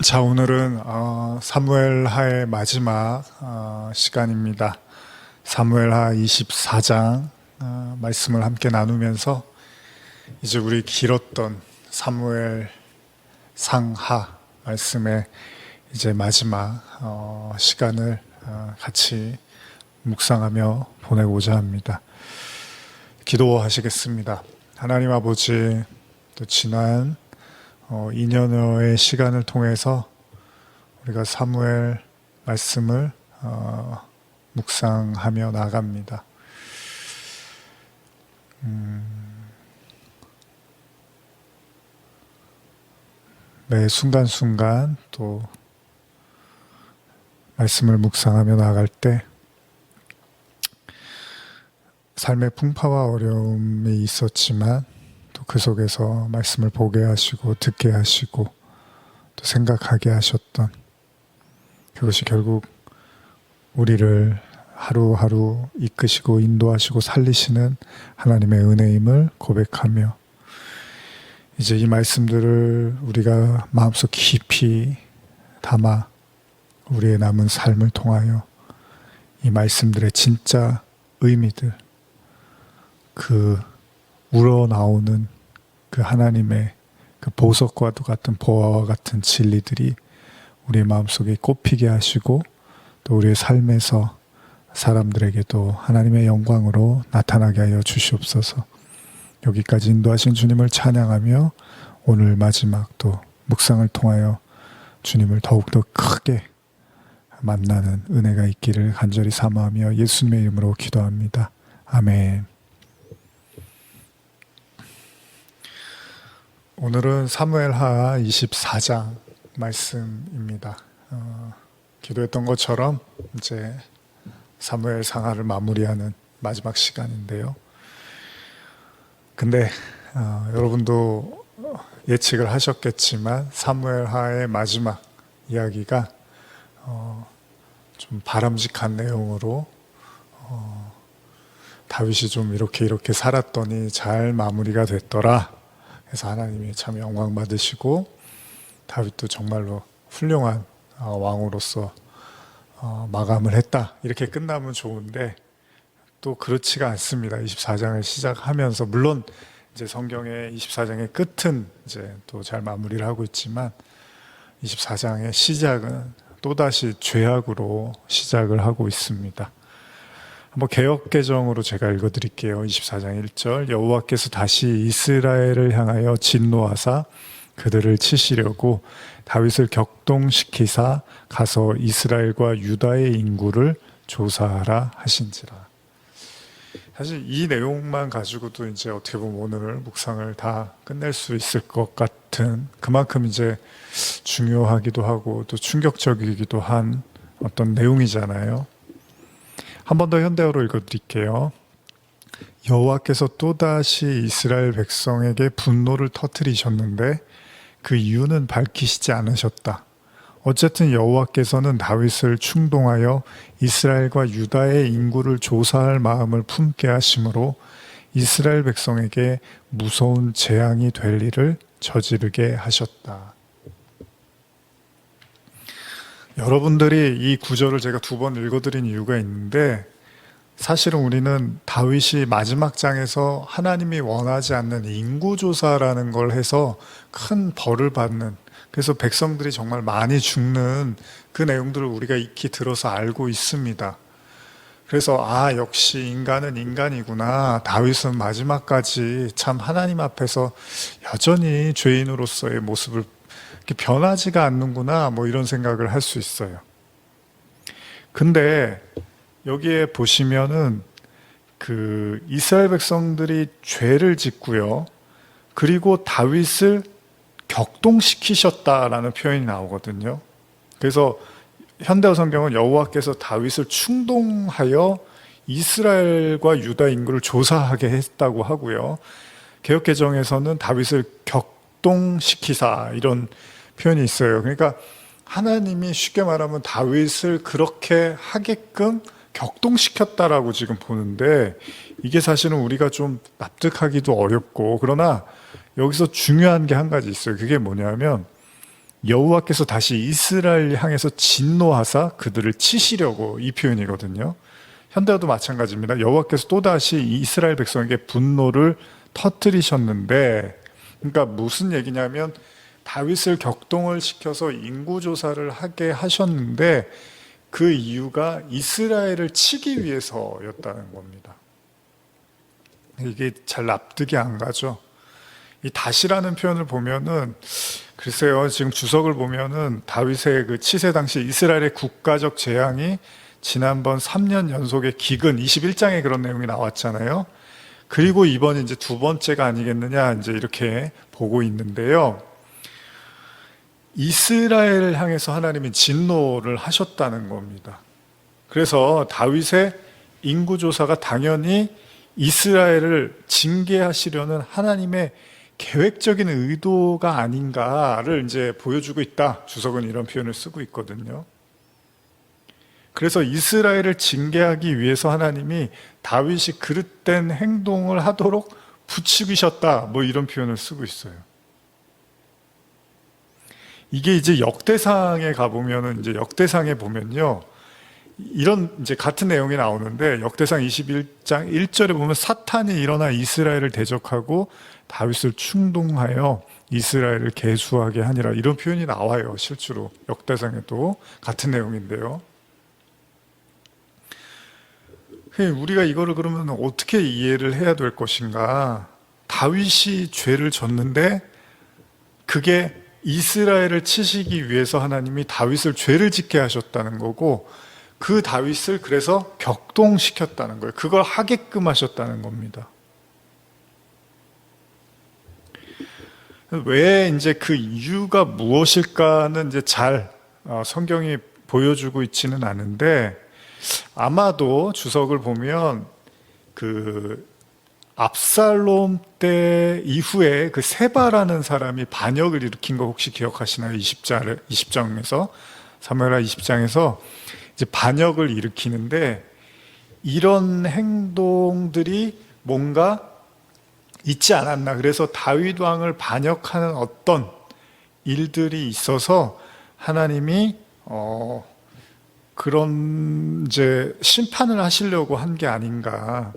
자, 오늘은 사무엘하의 마지막 시간입니다. 사무엘하 24장 말씀을 함께 나누면서 이제 우리 길었던 사무엘 상하 말씀의 이제 마지막 시간을 같이 묵상하며 보내고자 합니다. 기도하시겠습니다. 하나님 아버지, 또 지난 2년여의 시간을 통해서 우리가 사무엘 말씀을 묵상하며 나갑니다. 매 순간순간 또 말씀을 묵상하며 나갈 때 삶의 풍파와 어려움이 있었지만 또 그 속에서 말씀을 보게 하시고 듣게 하시고 또 생각하게 하셨던 그것이 결국 우리를 하루하루 이끄시고 인도하시고 살리시는 하나님의 은혜임을 고백하며 이제 이 말씀들을 우리가 마음속 깊이 담아 우리의 남은 삶을 통하여 이 말씀들의 진짜 의미들, 그 우러나오는 그 하나님의 그 보석과도 같은 보화와 같은 진리들이 우리의 마음속에 꼽히게 하시고 또 우리의 삶에서 사람들에게도 하나님의 영광으로 나타나게 하여 주시옵소서. 여기까지 인도하신 주님을 찬양하며 오늘 마지막 또 묵상을 통하여 주님을 더욱더 크게 만나는 은혜가 있기를 간절히 사모하며 예수님의 이름으로 기도합니다. 아멘. 오늘은 사무엘하 24장 말씀입니다. 기도했던 것처럼 이제 사무엘 상하를 마무리하는 마지막 시간인데요. 근데 여러분도 예측을 하셨겠지만 사무엘하의 마지막 이야기가 좀 바람직한 내용으로 다윗이 좀 이렇게 살았더니 잘 마무리가 됐더라. 그래서 하나님이 참 영광 받으시고 다윗도 정말로 훌륭한 왕으로서 마감을 했다. 이렇게 끝나면 좋은데 또 그렇지가 않습니다. 24장을 시작하면서 물론 이제 성경의 24장의 끝은 이제 또 잘 마무리를 하고 있지만 24장의 시작은 또다시 죄악으로 시작을 하고 있습니다. 한번 개역개정으로 제가 읽어드릴게요. 24장 1절 여호와께서 다시 이스라엘을 향하여 진노하사 그들을 치시려고 다윗을 격동시키사 가서 이스라엘과 유다의 인구를 조사하라 하신지라. 사실 이 내용만 가지고도 이제 어떻게 보면 오늘 묵상을 다 끝낼 수 있을 것 같은 그만큼 이제 중요하기도 하고 또 충격적이기도 한 어떤 내용이잖아요. 한 번 더 현대어로 읽어드릴게요. 여호와께서 또다시 이스라엘 백성에게 분노를 터뜨리셨는데 그 이유는 밝히시지 않으셨다. 어쨌든 여호와께서는 다윗을 충동하여 이스라엘과 유다의 인구를 조사할 마음을 품게 하심으로 이스라엘 백성에게 무서운 재앙이 될 일을 저지르게 하셨다. 여러분들이 이 구절을 제가 2번 읽어드린 이유가 있는데 사실은 우리는 다윗이 마지막 장에서 하나님이 원하지 않는 인구조사라는 걸 해서 큰 벌을 받는, 그래서 백성들이 정말 많이 죽는 그 내용들을 우리가 익히 들어서 알고 있습니다. 그래서 역시 인간은 인간이구나. 다윗은 마지막까지 참 하나님 앞에서 여전히 죄인으로서의 모습을 변하지가 않는구나, 뭐 이런 생각을 할 수 있어요. 근데 여기에 보시면은 그 이스라엘 백성들이 죄를 짓고요, 그리고 다윗을 격동시키셨다라는 표현이 나오거든요. 그래서 현대어 성경은 여호와께서 다윗을 충동하여 이스라엘과 유다 인구를 조사하게 했다고 하고요, 개역개정에서는 다윗을 격동시키사 이런 표현이 있어요. 그러니까 하나님이 쉽게 말하면 다윗을 그렇게 하게끔 격동시켰다라고 지금 보는데 이게 사실은 우리가 좀 납득하기도 어렵고, 그러나 여기서 중요한 게 한 가지 있어요. 그게 뭐냐면 여호와께서 다시 이스라엘 향해서 진노하사 그들을 치시려고, 이 표현이거든요. 현대와도 마찬가지입니다. 여호와께서 또다시 이스라엘 백성에게 분노를 터뜨리셨는데, 그러니까 무슨 얘기냐면 다윗을 격동을 시켜서 인구조사를 하게 하셨는데 그 이유가 이스라엘을 치기 위해서였다는 겁니다. 이게 잘 납득이 안 가죠. 이 다시라는 표현을 보면은, 글쎄요, 지금 주석을 보면은 다윗의 그 치세 당시 이스라엘의 국가적 재앙이 지난번 3년 연속의 기근 21장에 그런 내용이 나왔잖아요. 그리고 이번이 이제 두 번째가 아니겠느냐, 이제 이렇게 보고 있는데요. 이스라엘을 향해서 하나님이 진노를 하셨다는 겁니다. 그래서 다윗의 인구조사가 당연히 이스라엘을 징계하시려는 하나님의 계획적인 의도가 아닌가를 이제 보여주고 있다. 주석은 이런 표현을 쓰고 있거든요. 그래서 이스라엘을 징계하기 위해서 하나님이 다윗이 그릇된 행동을 하도록 부추기셨다. 뭐 이런 표현을 쓰고 있어요. 이게 이제 역대상에 가보면은, 이제 역대상에 보면요, 이런 이제 같은 내용이 나오는데, 역대상 21장 1절에 보면 사탄이 일어나 이스라엘을 대적하고 다윗을 충동하여 이스라엘을 계수하게 하니라, 이런 표현이 나와요. 실제로 역대상에도 같은 내용인데요. 우리가 이거를 그러면 어떻게 이해를 해야 될 것인가? 다윗이 죄를 졌는데 그게 이스라엘을 치시기 위해서 하나님이 다윗을 죄를 짓게 하셨다는 거고, 그 다윗을 그래서 격동시켰다는 거예요. 그걸 하게끔 하셨다는 겁니다. 왜 이제 그 이유가 무엇일까는 이제 잘 성경이 보여주고 있지는 않은데, 아마도 주석을 보면 그 압살롬 때 이후에 그 세바라는 사람이 반역을 일으킨 거 혹시 기억하시나요? 20장에서, 사무엘하 20장에서 이제 반역을 일으키는데, 이런 행동들이 뭔가 있지 않았나. 그래서 다윗 왕을 반역하는 어떤 일들이 있어서 하나님이 그런 이제 심판을 하시려고 한 게 아닌가,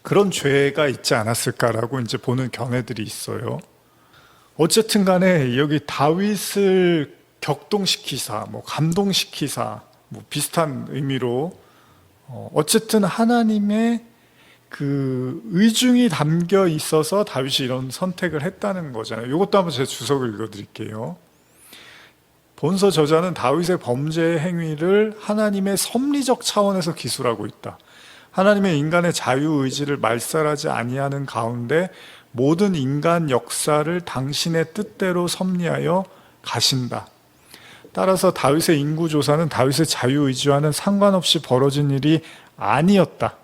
그런 죄가 있지 않았을까라고 이제 보는 견해들이 있어요. 어쨌든 간에 여기 다윗을 격동시키사, 뭐 감동시키사, 뭐 비슷한 의미로 어쨌든 하나님의 그 의중이 담겨 있어서 다윗이 이런 선택을 했다는 거잖아요. 이것도 한번 제 주석을 읽어드릴게요. 본서 저자는 다윗의 범죄 행위를 하나님의 섭리적 차원에서 기술하고 있다. 하나님의 인간의 자유의지를 말살하지 아니하는 가운데 모든 인간 역사를 당신의 뜻대로 섭리하여 가신다. 따라서 다윗의 인구조사는 다윗의 자유의지와는 상관없이 벌어진 일이 아니었다.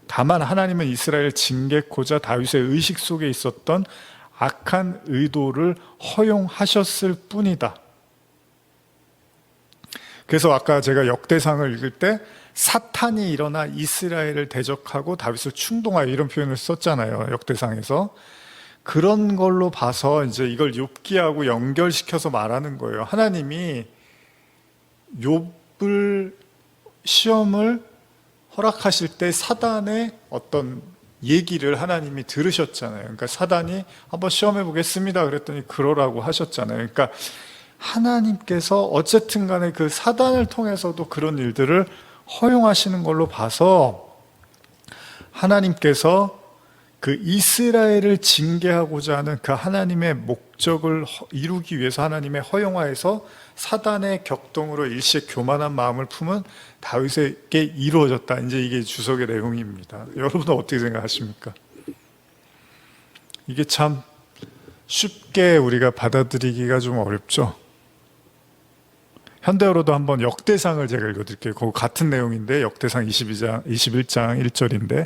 다만 하나님은 이스라엘을 징계코자 다윗의 의식 속에 있었던 악한 의도를 허용하셨을 뿐이다. 그래서 아까 제가 역대상을 읽을 때 사탄이 일어나 이스라엘을 대적하고 다윗을 충동하여, 이런 표현을 썼잖아요. 역대상에서. 그런 걸로 봐서 이제 이걸 욥기하고 연결시켜서 말하는 거예요. 하나님이 욥을 시험을 허락하실 때 사단의 어떤 얘기를 하나님이 들으셨잖아요. 그러니까 사단이 한번 시험해 보겠습니다 그랬더니 그러라고 하셨잖아요. 그러니까 하나님께서 어쨌든 간에 그 사단을 통해서도 그런 일들을 허용하시는 걸로 봐서 하나님께서 그 이스라엘을 징계하고자 하는 그 하나님의 목적을 이루기 위해서 하나님의 허용하에서 사단의 격동으로 일시에 교만한 마음을 품은 다윗에게 이루어졌다. 이제 이게 주석의 내용입니다. 여러분은 어떻게 생각하십니까? 이게 참 쉽게 우리가 받아들이기가 좀 어렵죠. 현대어로도 한번 역대상을 제가 읽어드릴게요. 그 같은 내용인데 역대상 21장 1절인데,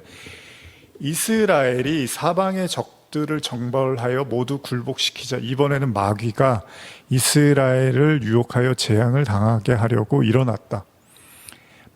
이스라엘이 사방의 적들을 정벌하여 모두 굴복시키자 이번에는 마귀가 이스라엘을 유혹하여 재앙을 당하게 하려고 일어났다.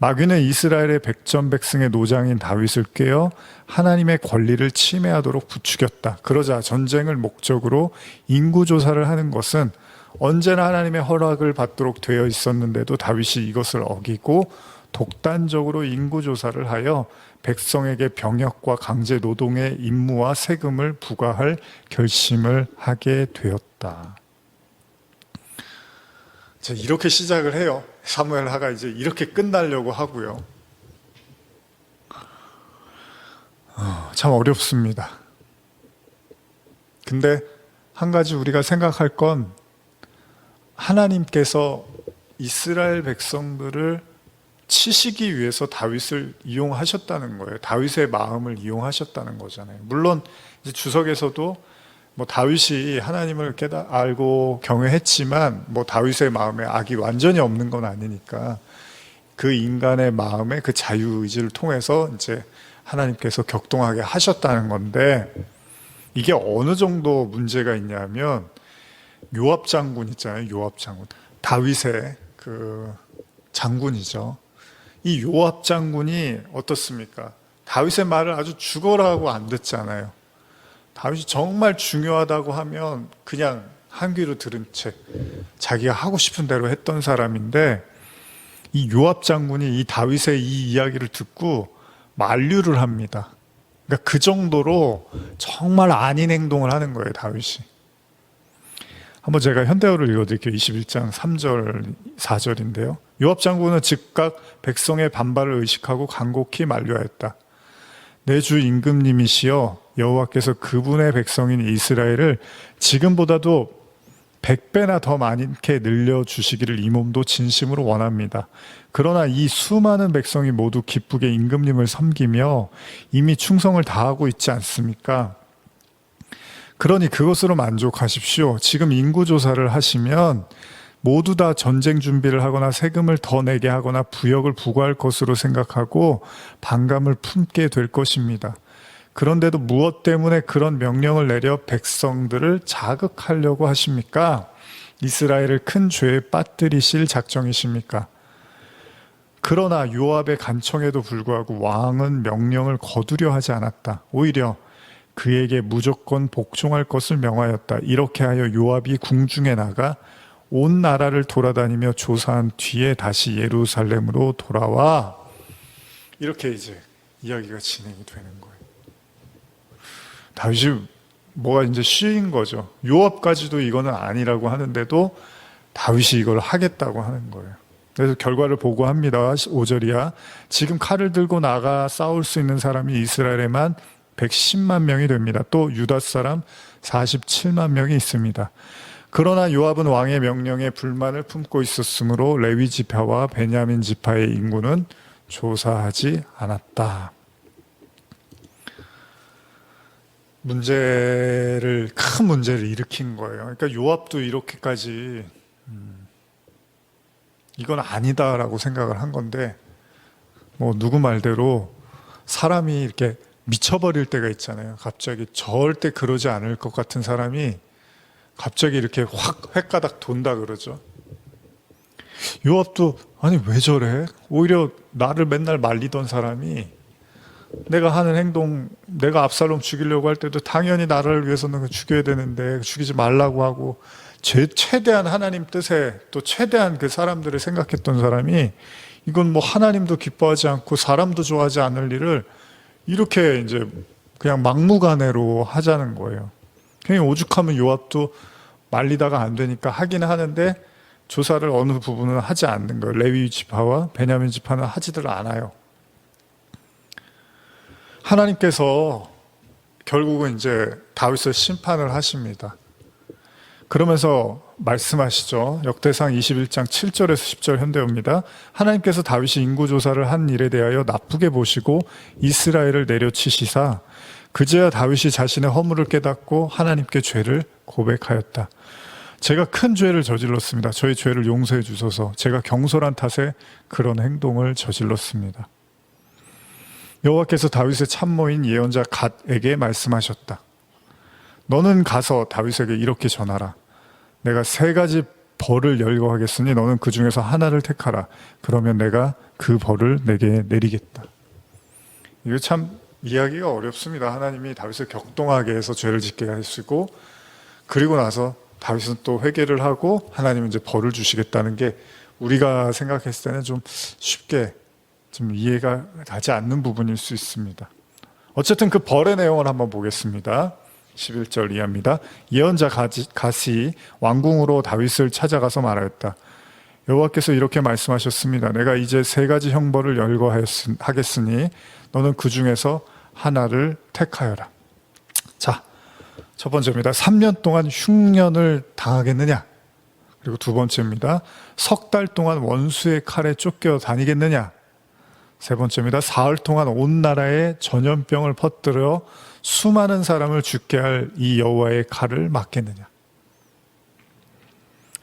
마귀는 이스라엘의 백전백승의 노장인 다윗을 꾀어 하나님의 권리를 침해하도록 부추겼다. 그러자 전쟁을 목적으로 인구조사를 하는 것은 언제나 하나님의 허락을 받도록 되어 있었는데도 다윗이 이것을 어기고 독단적으로 인구조사를 하여 백성에게 병역과 강제 노동의 임무와 세금을 부과할 결심을 하게 되었다. 자, 이렇게 시작을 해요. 사무엘하가 이제 이렇게 끝나려고 하고요. 참 어렵습니다. 근데 한 가지 우리가 생각할 건 하나님께서 이스라엘 백성들을 치시기 위해서 다윗을 이용하셨다는 거예요. 다윗의 마음을 이용하셨다는 거잖아요. 물론 이제 주석에서도 뭐 다윗이 하나님을 알고 경외했지만 뭐 다윗의 마음에 악이 완전히 없는 건 아니니까 그 인간의 마음에 그 자유의지를 통해서 이제 하나님께서 격동하게 하셨다는 건데, 이게 어느 정도 문제가 있냐면 요압 장군 있잖아요. 요압 장군, 다윗의 그 장군이죠. 이 요압 장군이 어떻습니까? 다윗의 말을 아주 죽어라고 안 듣잖아요. 다윗이 정말 중요하다고 하면 그냥 한 귀로 들은 채 자기가 하고 싶은 대로 했던 사람인데, 이 요압 장군이 이 다윗의 이 이야기를 듣고 만류를 합니다. 그러니까 그 정도로 정말 아닌 행동을 하는 거예요, 다윗이. 한번 제가 현대어를 읽어드릴게요. 21장 3절 4절인데요. 요압 장군은 즉각 백성의 반발을 의식하고 간곡히 만류하였다. 내 주 임금님이시여, 여호와께서 그분의 백성인 이스라엘을 지금보다도 100배나 더 많게 늘려주시기를 이 몸도 진심으로 원합니다. 그러나 이 수많은 백성이 모두 기쁘게 임금님을 섬기며 이미 충성을 다하고 있지 않습니까? 그러니 그것으로 만족하십시오. 지금 인구조사를 하시면 모두 다 전쟁 준비를 하거나 세금을 더 내게 하거나 부역을 부과할 것으로 생각하고 반감을 품게 될 것입니다. 그런데도 무엇 때문에 그런 명령을 내려 백성들을 자극하려고 하십니까? 이스라엘을 큰 죄에 빠뜨리실 작정이십니까? 그러나 요압의 간청에도 불구하고 왕은 명령을 거두려 하지 않았다. 오히려 그에게 무조건 복종할 것을 명하였다. 이렇게 하여 요압이 궁중에 나가 온 나라를 돌아다니며 조사한 뒤에 다시 예루살렘으로 돌아와, 이렇게 이제 이야기가 진행이 되는 거예요. 다윗이 뭐가 이제 쉬인 거죠. 요압까지도 이거는 아니라고 하는데도 다윗이 이걸 하겠다고 하는 거예요. 그래서 결과를 보고합니다. 5절이야. 지금 칼을 들고 나가 싸울 수 있는 사람이 이스라엘에만 110만 명이 됩니다. 또 유다 사람 47만 명이 있습니다. 그러나 요압은 왕의 명령에 불만을 품고 있었으므로 레위 지파와 베냐민 지파의 인구는 조사하지 않았다. 큰 문제를 일으킨 거예요. 그러니까 요압도 이렇게까지 이건 아니다라고 생각을 한 건데, 뭐 누구 말대로 사람이 이렇게 미쳐버릴 때가 있잖아요. 갑자기 절대 그러지 않을 것 같은 사람이 갑자기 이렇게 확 횟가닥 돈다 그러죠. 요압도 아니 왜 저래? 오히려 나를 맨날 말리던 사람이 내가 하는 행동, 내가 압살롬 죽이려고 할 때도 당연히 나라를 위해서는 죽여야 되는데 죽이지 말라고 하고 최대한 하나님 뜻에 또 최대한 그 사람들을 생각했던 사람이 이건 뭐 하나님도 기뻐하지 않고 사람도 좋아하지 않을 일을 이렇게 이제 그냥 막무가내로 하자는 거예요. 그냥 오죽하면 요압도 말리다가 안 되니까 하기는 하는데 조사를 어느 부분은 하지 않는 거예요. 레위 지파와 베냐민 지파는 하지들 않아요. 하나님께서 결국은 이제 다윗을 심판을 하십니다. 그러면서 말씀하시죠. 역대상 21장 7절에서 10절 현대어입니다. 하나님께서 다윗이 인구조사를 한 일에 대하여 나쁘게 보시고 이스라엘을 내려치시사 그제야 다윗이 자신의 허물을 깨닫고 하나님께 죄를 고백하였다. 제가 큰 죄를 저질렀습니다. 저의 죄를 용서해 주소서. 제가 경솔한 탓에 그런 행동을 저질렀습니다. 여호와께서 다윗의 참모인 예언자 갓에게 말씀하셨다. 너는 가서 다윗에게 이렇게 전하라. 내가 3가지 벌을 열거하겠으니 너는 그 중에서 하나를 택하라. 그러면 내가 그 벌을 내게 내리겠다. 이거 참 이야기가 어렵습니다. 하나님이 다윗을 격동하게 해서 죄를 짓게 하시고, 그리고 나서 다윗은 또 회개를 하고 하나님은 이제 벌을 주시겠다는 게 우리가 생각했을 때는 좀 쉽게 좀 이해가 가지 않는 부분일 수 있습니다. 어쨌든 그 벌의 내용을 한번 보겠습니다. 11절 이하입니다. 예언자 갓이 왕궁으로 다윗을 찾아가서 말하였다. 여호와께서 이렇게 말씀하셨습니다. 내가 이제 3가지 형벌을 열거하겠으니 너는 그 중에서 하나를 택하여라. 자, 첫 번째입니다. 3년 동안 흉년을 당하겠느냐? 그리고 두 번째입니다. 석 달 동안 원수의 칼에 쫓겨 다니겠느냐? 세 번째입니다. 사흘 동안 온 나라에 전염병을 퍼뜨려 수많은 사람을 죽게 할 이 여호와의 칼을 맞겠느냐?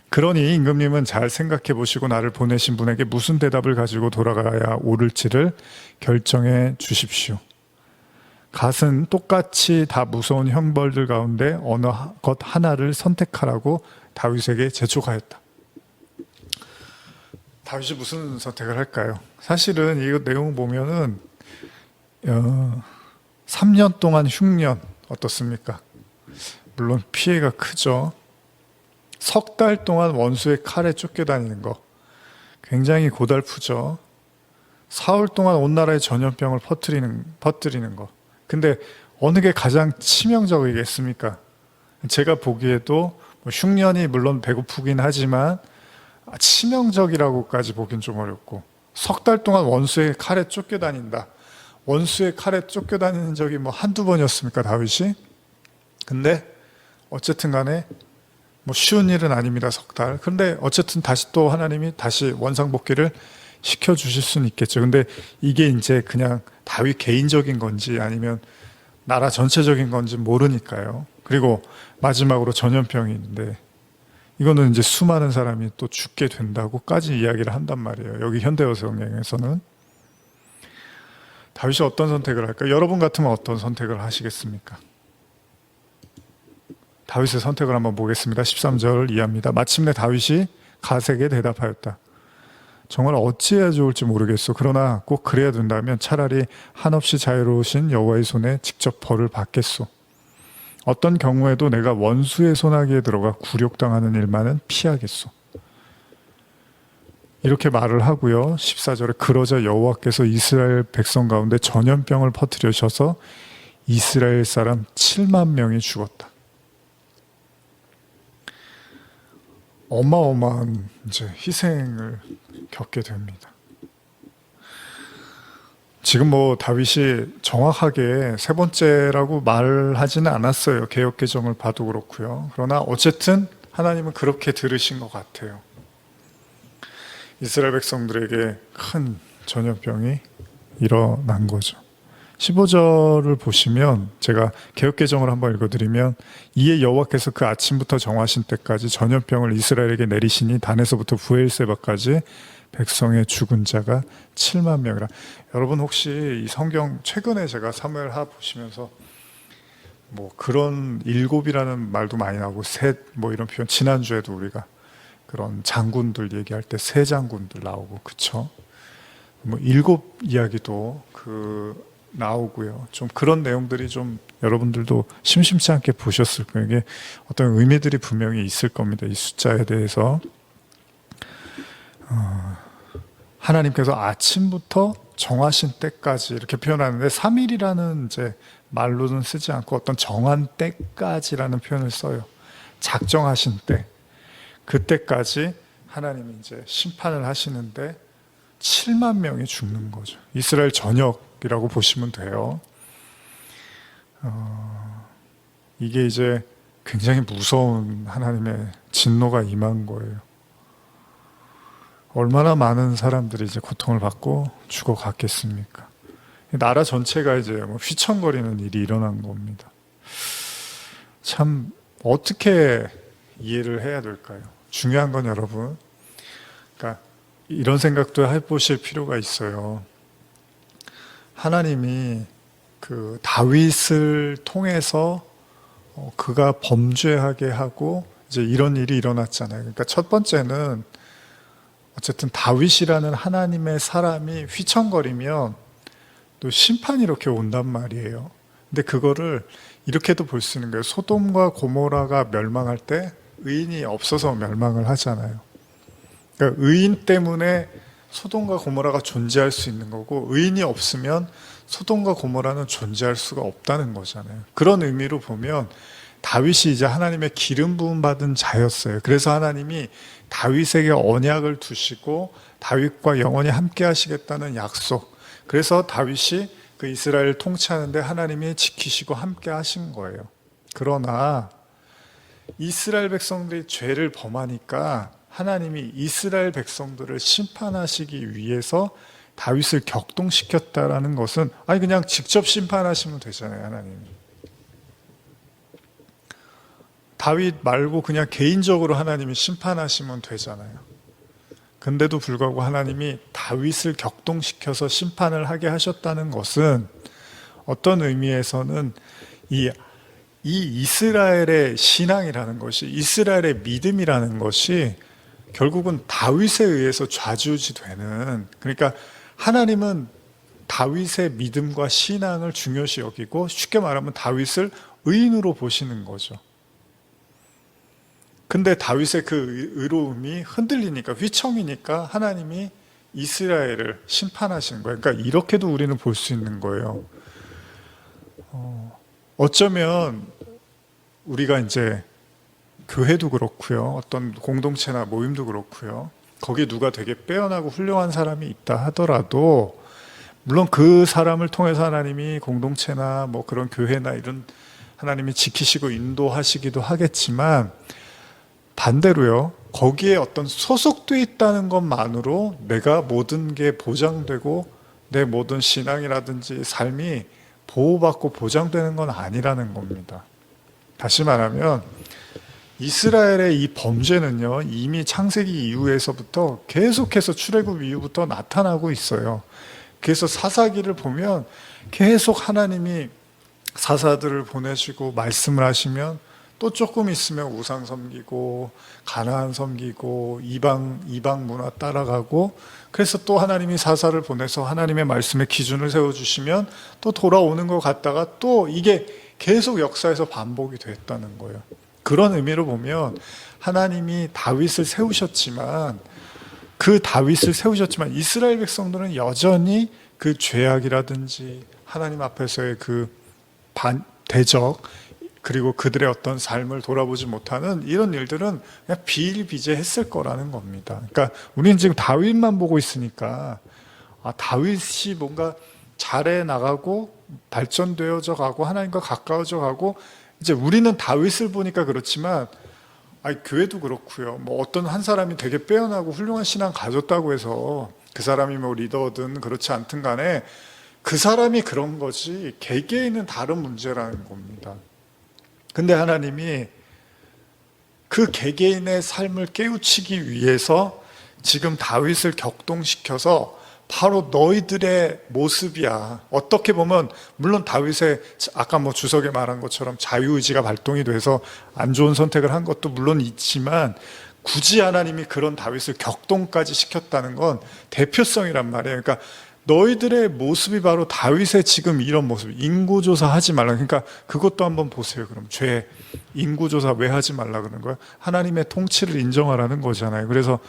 그러니 임금님은 잘 생각해 보시고 나를 보내신 분에게 무슨 대답을 가지고 돌아가야 옳을지를 결정해 주십시오. 갓은 똑같이 다 무서운 형벌들 가운데 어느 것 하나를 선택하라고 다윗에게 재촉하였다. 다윗이 무슨 선택을 할까요? 사실은 이 내용 보면은 3년 동안 흉년 어떻습니까? 물론 피해가 크죠. 석 달 동안 원수의 칼에 쫓겨다니는 거 굉장히 고달프죠. 사흘 동안 온 나라에 전염병을 퍼뜨리는 거. 근데 어느 게 가장 치명적이겠습니까? 제가 보기에도 흉년이 물론 배고프긴 하지만 치명적이라고까지 보긴 좀 어렵고, 석 달 동안 원수의 칼에 쫓겨다닌다. 원수의 칼에 쫓겨다니는 적이 한두 번이었습니까, 다윗이? 근데 어쨌든 간에 쉬운 일은 아닙니다, 석 달. 그런데 어쨌든 다시 또 하나님이 다시 원상복귀를 시켜주실 수는 있겠죠. 근데 이게 이제 그냥 다윗 개인적인 건지 아니면 나라 전체적인 건지 모르니까요. 그리고 마지막으로 전염병이 있는데 이거는 이제 수많은 사람이 또 죽게 된다고까지 이야기를 한단 말이에요. 여기 현대어성경에서는. 다윗이 어떤 선택을 할까요? 여러분 같으면 어떤 선택을 하시겠습니까? 다윗의 선택을 한번 보겠습니다. 13절 이하입니다. 마침내 다윗이 갓에게 대답하였다. 정말 어찌해야 좋을지 모르겠소. 그러나 꼭 그래야 된다면 차라리 한없이 자유로우신 여호와의 손에 직접 벌을 받겠소. 어떤 경우에도 내가 원수의 손아귀에 들어가 굴욕당하는 일만은 피하겠소. 이렇게 말을 하고요. 14절에 그러자 여호와께서 이스라엘 백성 가운데 전염병을 퍼뜨리셔서 이스라엘 사람 7만 명이 죽었다. 어마어마한 이제 희생을 겪게 됩니다. 지금 다윗이 정확하게 세 번째라고 말하지는 않았어요. 개역 개정을 봐도 그렇고요. 그러나 어쨌든 하나님은 그렇게 들으신 것 같아요. 이스라엘 백성들에게 큰 전염병이 일어난 거죠. 15절을 보시면 제가 개역 개정을 한번 읽어드리면 이에 여호와께서 그 아침부터 정하신 때까지 전염병을 이스라엘에게 내리시니 단에서부터 부엘세바까지 백성의 죽은 자가 7만 명이라. 여러분 혹시 이 성경 최근에 제가 사무엘하 보시면서 그런 7이라는 말도 많이 나오고 셋 이런 표현, 지난주에도 우리가 그런 장군들 얘기할 때 세 장군들 나오고 그쵸? 7 이야기도 나오고요. 좀 그런 내용들이 좀 여러분들도 심심치 않게 보셨을 거예요. 이게 어떤 의미들이 분명히 있을 겁니다. 이 숫자에 대해서. 하나님께서 아침부터 정하신 때까지 이렇게 표현하는데 3일이라는 이제 말로는 쓰지 않고 어떤 정한 때까지라는 표현을 써요. 작정하신 때. 그때까지 하나님이 이제 심판을 하시는데 7만 명이 죽는 거죠. 이스라엘 전역이라고 보시면 돼요. 이게 이제 굉장히 무서운 하나님의 진노가 임한 거예요. 얼마나 많은 사람들이 이제 고통을 받고 죽어갔겠습니까? 나라 전체가 이제 휘청거리는 일이 일어난 겁니다. 참 어떻게 이해를 해야 될까요? 중요한 건 여러분, 그러니까 이런 생각도 해보실 필요가 있어요. 하나님이 다윗을 통해서 그가 범죄하게 하고 이제 이런 일이 일어났잖아요. 그러니까 첫 번째는 어쨌든 다윗이라는 하나님의 사람이 휘청거리면 또 심판이 이렇게 온단 말이에요. 근데 그거를 이렇게도 볼 수 있는 거예요. 소돔과 고모라가 멸망할 때 의인이 없어서 멸망을 하잖아요. 그러니까 의인 때문에 소돔과 고모라가 존재할 수 있는 거고, 의인이 없으면 소돔과 고모라는 존재할 수가 없다는 거잖아요. 그런 의미로 보면 다윗이 이제 하나님의 기름 부음 받은 자였어요. 그래서 하나님이 다윗에게 언약을 두시고 다윗과 영원히 함께 하시겠다는 약속, 그래서 다윗이 그 이스라엘을 통치하는데 하나님이 지키시고 함께 하신 거예요. 그러나 이스라엘 백성들이 죄를 범하니까 하나님이 이스라엘 백성들을 심판하시기 위해서 다윗을 격동시켰다라는 것은, 아니 그냥 직접 심판하시면 되잖아요. 하나님이 다윗 말고 그냥 개인적으로 하나님이 심판하시면 되잖아요. 근데도 불구하고 하나님이 다윗을 격동시켜서 심판을 하게 하셨다는 것은 어떤 의미에서는 이 이스라엘의 신앙이라는 것이, 이스라엘의 믿음이라는 것이 결국은 다윗에 의해서 좌지우지되는, 그러니까 하나님은 다윗의 믿음과 신앙을 중요시 여기고, 쉽게 말하면 다윗을 의인으로 보시는 거죠. 근데 다윗의 그 의로움이 흔들리니까, 휘청이니까 하나님이 이스라엘을 심판하시는 거예요. 그러니까 이렇게도 우리는 볼 수 있는 거예요. 어쩌면 우리가 이제 교회도 그렇고요, 어떤 공동체나 모임도 그렇고요, 거기 누가 되게 빼어나고 훌륭한 사람이 있다 하더라도, 물론 그 사람을 통해서 하나님이 공동체나 뭐 그런 교회나 이런 하나님이 지키시고 인도하시기도 하겠지만, 반대로요, 거기에 어떤 소속돼 있다는 것만으로 내가 모든 게 보장되고 내 모든 신앙이라든지 삶이 보호받고 보장되는 건 아니라는 겁니다. 다시 말하면 이스라엘의 이 범죄는요, 이미 창세기 이후에서부터 계속해서 출애굽 이후부터 나타나고 있어요. 그래서 사사기를 보면 계속 하나님이 사사들을 보내시고 말씀을 하시면 또 조금 있으면 우상 섬기고 가나안 섬기고 이방 문화 따라가고, 그래서 또 하나님이 사사를 보내서 하나님의 말씀의 기준을 세워주시면 또 돌아오는 것 같다가 또 이게 계속 역사에서 반복이 됐다는 거예요. 그런 의미로 보면 하나님이 다윗을 세우셨지만, 이스라엘 백성들은 여전히 그 죄악이라든지 하나님 앞에서의 그 대적, 그리고 그들의 어떤 삶을 돌아보지 못하는 이런 일들은 그냥 비일비재했을 거라는 겁니다. 그러니까 우리는 지금 다윗만 보고 있으니까, 다윗이 뭔가 잘해 나가고 발전되어져 가고 하나님과 가까워져 가고, 이제 우리는 다윗을 보니까 그렇지만, 교회도 그렇고요, 뭐 어떤 한 사람이 되게 빼어나고 훌륭한 신앙 가졌다고 해서 그 사람이 뭐 리더든 그렇지 않든 간에 그 사람이 그런 거지 개개인은 다른 문제라는 겁니다. 근데 하나님이 그 개개인의 삶을 깨우치기 위해서 지금 다윗을 격동시켜서 바로 너희들의 모습이야. 어떻게 보면 물론 다윗의 아까 뭐 주석에 말한 것처럼 자유의지가 발동이 돼서 안 좋은 선택을 한 것도 물론 있지만, 굳이 하나님이 그런 다윗을 격동까지 시켰다는 건 대표성이란 말이에요. 그러니까 너희들의 모습이 바로 다윗의 지금 이런 모습, 인구조사 하지 말라. 그러니까 그것도 한번 보세요. 그럼 죄, 인구조사 왜 하지 말라 그러는 거야? 하나님의 통치를 인정하라는 거잖아요. 그래서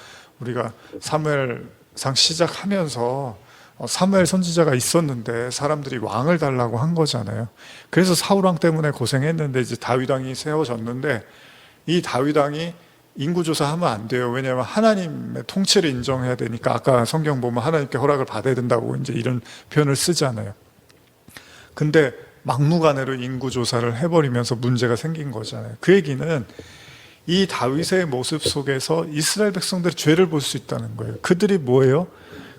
우리가 사무엘상 시작하면서 사무엘 선지자가 있었는데 사람들이 왕을 달라고 한 거잖아요. 그래서 사울왕 때문에 고생했는데 이제 다윗왕이 세워졌는데, 이 다윗왕이 인구조사하면 안 돼요. 왜냐하면 하나님의 통치를 인정해야 되니까. 아까 성경 보면 하나님께 허락을 받아야 된다고 이제 이런 표현을 쓰잖아요. 근데 막무가내로 인구조사를 해버리면서 문제가 생긴 거잖아요. 그 얘기는 이 다윗의 모습 속에서 이스라엘 백성들의 죄를 볼 수 있다는 거예요. 그들이 뭐예요?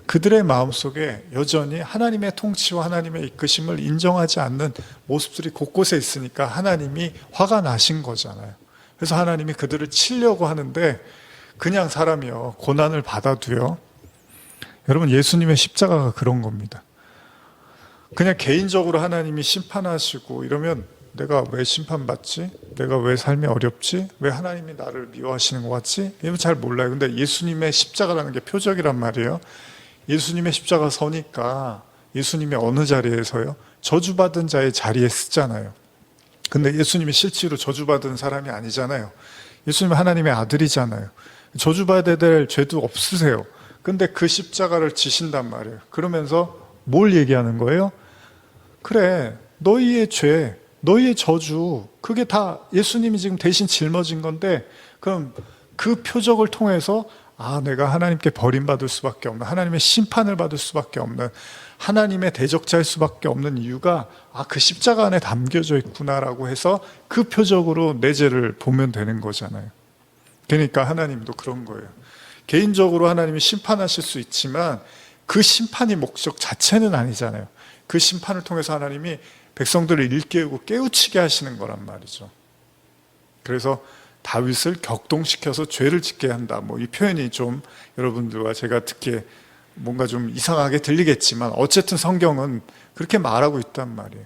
그들의 마음속에 여전히 하나님의 통치와 하나님의 이끄심을 인정하지 않는 모습들이 곳곳에 있으니까 하나님이 화가 나신 거잖아요. 그래서 하나님이 그들을 치려고 하는데, 그냥 사람이요, 고난을 받아도요, 여러분 예수님의 십자가가 그런 겁니다. 그냥 개인적으로 하나님이 심판하시고 이러면 내가 왜 심판받지? 내가 왜 삶이 어렵지? 왜 하나님이 나를 미워하시는 것 같지? 이건 잘 몰라요. 근데 예수님의 십자가라는 게 표적이란 말이에요. 예수님의 십자가 서니까 예수님이 어느 자리에서요? 저주받은 자의 자리에 쓰잖아요. 근데 예수님이 실제로 저주받은 사람이 아니잖아요. 예수님은 하나님의 아들이잖아요. 저주받아야 될 죄도 없으세요. 근데 그 십자가를 지신단 말이에요. 그러면서 뭘 얘기하는 거예요? 그래, 너희의 죄, 너희의 저주, 그게 다 예수님이 지금 대신 짊어진 건데, 그럼 그 표적을 통해서 내가 하나님께 버림받을 수밖에 없는, 하나님의 심판을 받을 수밖에 없는, 하나님의 대적자일 수밖에 없는 이유가 그 십자가 안에 담겨져 있구나라고 해서 그 표적으로 내 죄를 보면 되는 거잖아요. 그러니까 하나님도 그런 거예요. 개인적으로 하나님이 심판하실 수 있지만 그 심판이 목적 자체는 아니잖아요. 그 심판을 통해서 하나님이 백성들을 일깨우고 깨우치게 하시는 거란 말이죠. 그래서 다윗을 격동시켜서 죄를 짓게 한다. 이 표현이 좀 여러분들과 제가 듣기에 뭔가 좀 이상하게 들리겠지만 어쨌든 성경은 그렇게 말하고 있단 말이에요.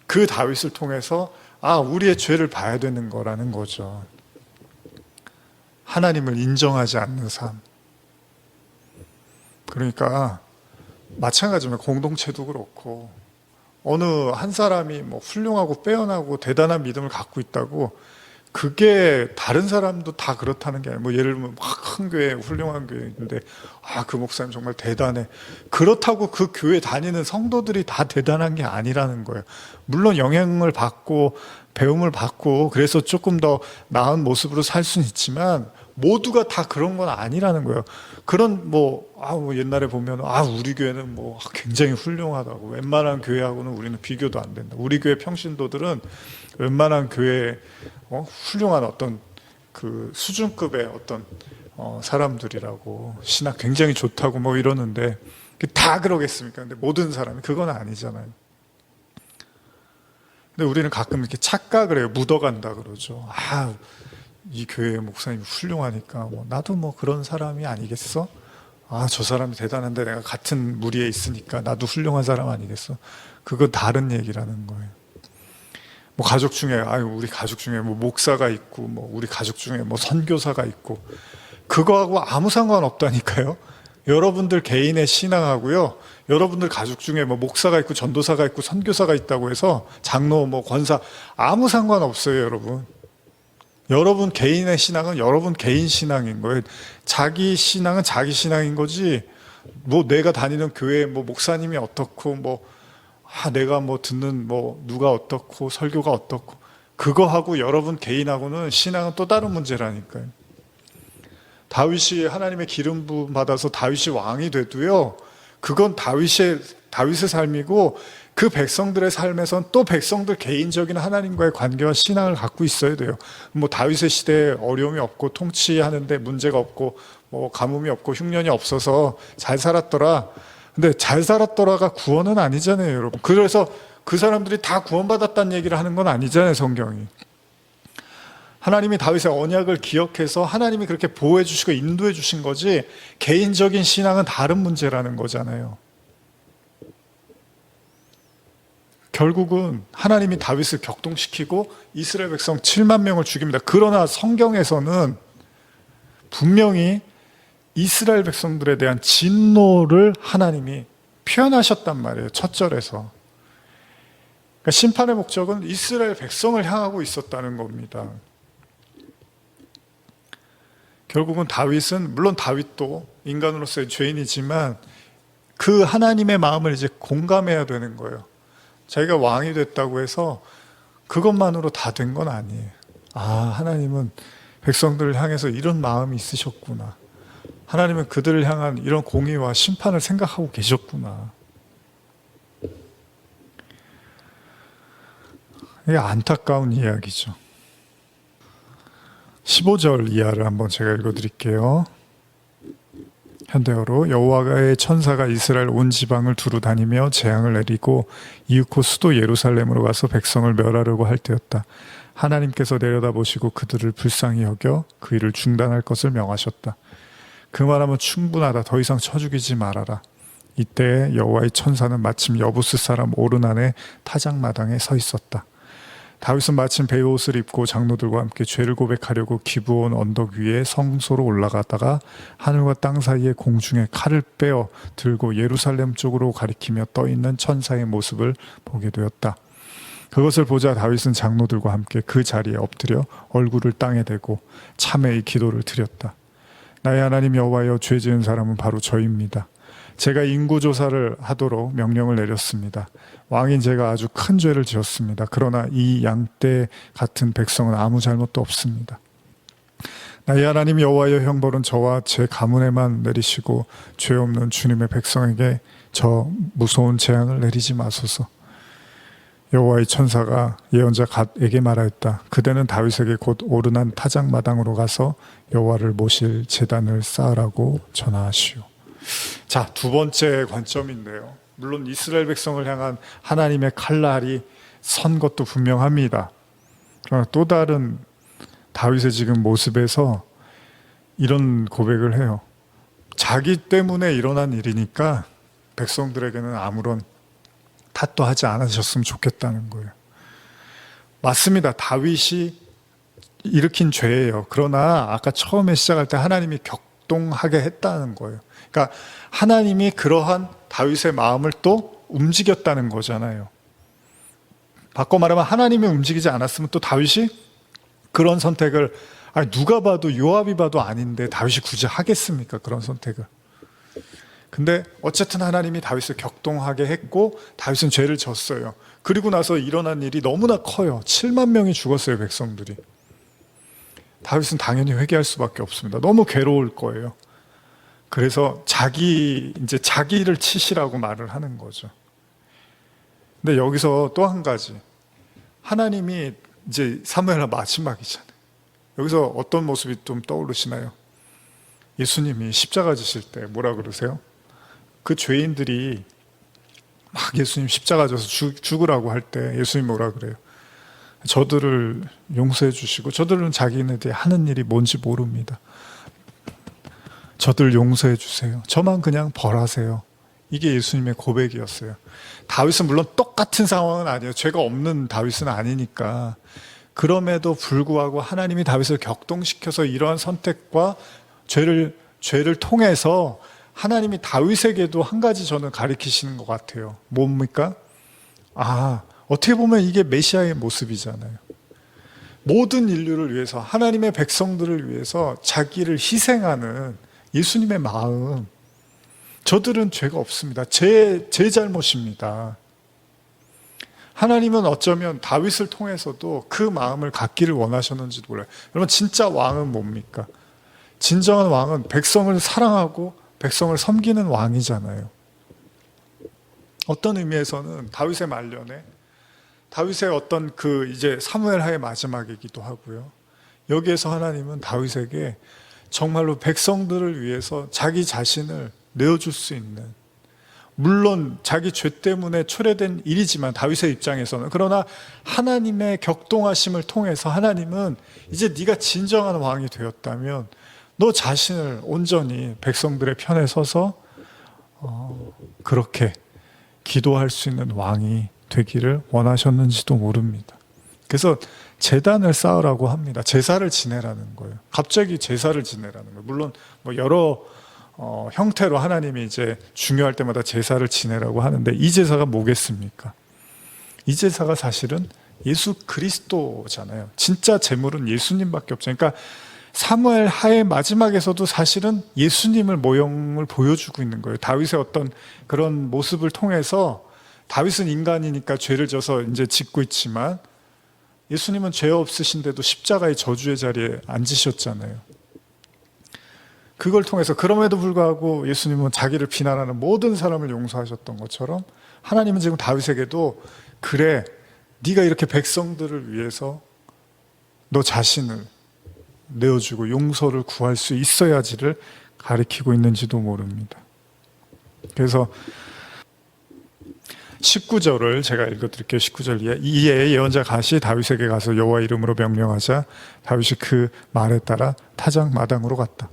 그 다윗을 통해서 우리의 죄를 봐야 되는 거라는 거죠. 하나님을 인정하지 않는 삶. 그러니까 마찬가지로 공동체도 그렇고 어느 한 사람이 훌륭하고 빼어나고 대단한 믿음을 갖고 있다고 그게 다른 사람도 다 그렇다는 게 아니에요. 예를 들면 큰 교회, 훌륭한 교회인데 그 목사님 정말 대단해. 그렇다고 그 교회 다니는 성도들이 다 대단한 게 아니라는 거예요. 물론 영향을 받고 배움을 받고 그래서 조금 더 나은 모습으로 살 수는 있지만 모두가 다 그런 건 아니라는 거예요. 그런 옛날에 보면 우리 교회는 굉장히 훌륭하다고, 웬만한 교회하고는 우리는 비교도 안 된다. 우리 교회 평신도들은 웬만한 교회 훌륭한 어떤 그 수준급의 어떤 사람들이라고, 신학 굉장히 좋다고 이러는데 다 그러겠습니까? 근데 모든 사람이 그건 아니잖아요. 근데 우리는 가끔 이렇게 착각을 해요. 묻어간다 그러죠. 이 교회 목사님이 훌륭하니까 나도 그런 사람이 아니겠어? 저 사람이 대단한데 내가 같은 무리에 있으니까 나도 훌륭한 사람 아니겠어? 그건 다른 얘기라는 거예요. 가족 중에 우리 가족 중에 목사가 있고 우리 가족 중에 선교사가 있고 그거하고 아무 상관없다니까요. 여러분들 개인의 신앙하고요, 여러분들 가족 중에 목사가 있고 전도사가 있고 선교사가 있다고 해서 장로 권사 아무 상관없어요. 여러분 개인의 신앙은 여러분 개인 신앙인 거예요. 자기 신앙은 자기 신앙인 거지 내가 다니는 교회 목사님이 어떻고 내가 듣는 누가 어떻고 설교가 어떻고 그거하고 여러분 개인하고는 신앙은 또 다른 문제라니까요. 다윗이 하나님의 기름 부음 받아서 다윗이 왕이 돼도요, 그건 다윗의 삶이고 그 백성들의 삶에선 또 백성들 개인적인 하나님과의 관계와 신앙을 갖고 있어야 돼요. 다윗의 시대에 어려움이 없고 통치하는데 문제가 없고 가뭄이 없고 흉년이 없어서 잘 살았더라. 근데 잘 살았더라가 구원은 아니잖아요, 여러분. 그래서 그 사람들이 다 구원받았다는 얘기를 하는 건 아니잖아요, 성경이. 하나님이 다윗의 언약을 기억해서 하나님이 그렇게 보호해 주시고 인도해 주신 거지 개인적인 신앙은 다른 문제라는 거잖아요. 결국은 하나님이 다윗을 격동시키고 이스라엘 백성 7만 명을 죽입니다. 그러나 성경에서는 분명히 이스라엘 백성들에 대한 진노를 하나님이 표현하셨단 말이에요. 첫 절에서. 그러니까 심판의 목적은 이스라엘 백성을 향하고 있었다는 겁니다. 결국은 다윗은, 물론 다윗도 인간으로서의 죄인이지만 그 하나님의 마음을 이제 공감해야 되는 거예요. 자기가 왕이 됐다고 해서 그것만으로 다 된 건 아니에요. 하나님은 백성들을 향해서 이런 마음이 있으셨구나. 하나님은 그들을 향한 이런 공의와 심판을 생각하고 계셨구나. 이게 안타까운 이야기죠. 15절 이하를 한번 제가 읽어드릴게요. 현대어로 여호와의 천사가 이스라엘 온 지방을 두루 다니며 재앙을 내리고 이윽고 수도 예루살렘으로 가서 백성을 멸하려고 할 때였다. 하나님께서 내려다보시고 그들을 불쌍히 여겨 그 일을 중단할 것을 명하셨다. 그만하면 충분하다. 더 이상 쳐 죽이지 말아라. 이때 여호와의 천사는 마침 여부스 사람 오르난의 타작마당에 서 있었다. 다윗은 마침 베옷을 입고 장로들과 함께 죄를 고백하려고 기브온 언덕 위에 성소로 올라가다가 하늘과 땅 사이에 공중에 칼을 빼어 들고 예루살렘 쪽으로 가리키며 떠있는 천사의 모습을 보게 되었다. 그것을 보자 다윗은 장로들과 함께 그 자리에 엎드려 얼굴을 땅에 대고 참회의 기도를 드렸다. 나의 하나님 여호와여, 죄 지은 사람은 바로 저입니다. 제가 인구조사를 하도록 명령을 내렸습니다. 왕인 제가 아주 큰 죄를 지었습니다. 그러나 이 양떼 같은 백성은 아무 잘못도 없습니다. 나의 하나님 여호와여, 형벌은 저와 제 가문에만 내리시고 죄 없는 주님의 백성에게 저 무서운 재앙을 내리지 마소서. 여호와의 천사가 예언자 갓에게 말하였다. 그대는 다윗에게 곧 오르난 타작 마당으로 가서 여호와를 모실 제단을 쌓으라고 전하시오. 자, 두 번째 관점인데요. 물론 이스라엘 백성을 향한 하나님의 칼날이 선 것도 분명합니다. 그러나 또 다른 다윗의 지금 모습에서 이런 고백을 해요. 자기 때문에 일어난 일이니까 백성들에게는 아무런 탓도 하지 않으셨으면 좋겠다는 거예요. 맞습니다. 다윗이 일으킨 죄예요. 그러나 아까 처음에 시작할 때 하나님이 격동하게 했다는 거예요. 그러니까 하나님이 그러한 다윗의 마음을 또 움직였다는 거잖아요. 바꿔 말하면 하나님이 움직이지 않았으면 또 다윗이 그런 선택을, 누가 봐도 요압이 봐도 아닌데 다윗이 굳이 하겠습니까? 그런 선택을. 근데 어쨌든 하나님이 다윗을 격동하게 했고 다윗은 죄를 졌어요. 그리고 나서 일어난 일이 너무나 커요. 7만 명이 죽었어요, 백성들이. 다윗은 당연히 회개할 수밖에 없습니다. 너무 괴로울 거예요. 그래서 자기를 치시라고 말을 하는 거죠. 근데 여기서 또 한 가지, 하나님이 이제 사무엘하 마지막이잖아요. 여기서 어떤 모습이 좀 떠오르시나요? 예수님이 십자가 지실 때 뭐라 그러세요? 그 죄인들이 막 예수님 십자가 져서 죽으라고 할 때 예수님 뭐라 그래요? 저들을 용서해 주시고, 저들은 자기네들이 하는 일이 뭔지 모릅니다. 저들 용서해 주세요. 저만 그냥 벌하세요. 이게 예수님의 고백이었어요. 다윗은 물론 똑같은 상황은 아니에요. 죄가 없는 다윗은 아니니까. 그럼에도 불구하고 하나님이 다윗을 격동시켜서 이러한 선택과 죄를 통해서 하나님이 다윗에게도 한 가지 저는 가르치시는 것 같아요. 뭡니까? 어떻게 보면 이게 메시아의 모습이잖아요. 모든 인류를 위해서, 하나님의 백성들을 위해서 자기를 희생하는 예수님의 마음. 저들은 죄가 없습니다. 제 잘못입니다. 하나님은 어쩌면 다윗을 통해서도 그 마음을 갖기를 원하셨는지도 몰라요. 여러분, 진짜 왕은 뭡니까? 진정한 왕은 백성을 사랑하고 백성을 섬기는 왕이잖아요. 어떤 의미에서는 다윗의 말년에 다윗의 어떤 이제 사무엘하의 마지막이기도 하고요. 여기에서 하나님은 다윗에게 정말로 백성들을 위해서 자기 자신을 내어줄 수 있는, 물론 자기 죄 때문에 초래된 일이지만 다윗의 입장에서는, 그러나 하나님의 격동하심을 통해서 하나님은 이제 네가 진정한 왕이 되었다면 너 자신을 온전히 백성들의 편에 서서 그렇게 기도할 수 있는 왕이 되기를 원하셨는지도 모릅니다. 그래서 제단을 쌓으라고 합니다. 제사를 지내라는 거예요. 갑자기 제사를 지내라는 거예요. 물론 여러 형태로 하나님이 이제 중요할 때마다 제사를 지내라고 하는데, 이 제사가 뭐겠습니까? 이 제사가 사실은 예수 그리스도잖아요. 진짜 제물은 예수님밖에 없죠. 그러니까 사무엘 하의 마지막에서도 사실은 예수님을 모형을 보여주고 있는 거예요. 다윗의 어떤 그런 모습을 통해서, 다윗은 인간이니까 죄를 져서 이제 짓고 있지만 예수님은 죄 없으신데도 십자가의 저주의 자리에 앉으셨잖아요. 그걸 통해서, 그럼에도 불구하고 예수님은 자기를 비난하는 모든 사람을 용서하셨던 것처럼 하나님은 지금 다윗에게도, 그래, 네가 이렇게 백성들을 위해서 너 자신을 내어주고 용서를 구할 수 있어야지를 가리키고 있는지도 모릅니다. 그래서 19절을 제가 읽어드릴게요. 19절 이에 예언자 갓이 다윗에게 가서 여호와 이름으로 명령하자 다윗이 그 말에 따라 타작 마당으로 갔다.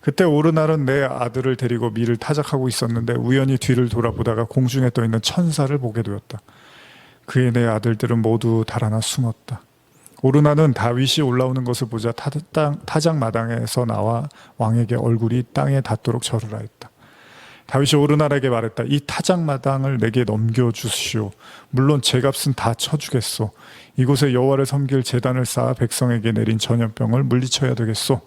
그때 오르날은 내 아들을 데리고 밀을 타작하고 있었는데 우연히 뒤를 돌아보다가 공중에 떠있는 천사를 보게 되었다. 그의 네 아들들은 모두 달아나 숨었다. 오르나는 다윗이 올라오는 것을 보자 타작마당에서 나와 왕에게 얼굴이 땅에 닿도록 절을 하였다. 다윗이 오르나에게 말했다. 이 타작마당을 내게 넘겨주시오. 물론 제값은 다 쳐주겠소. 이곳에 여호와를 섬길 제단을 쌓아 백성에게 내린 전염병을 물리쳐야 되겠소.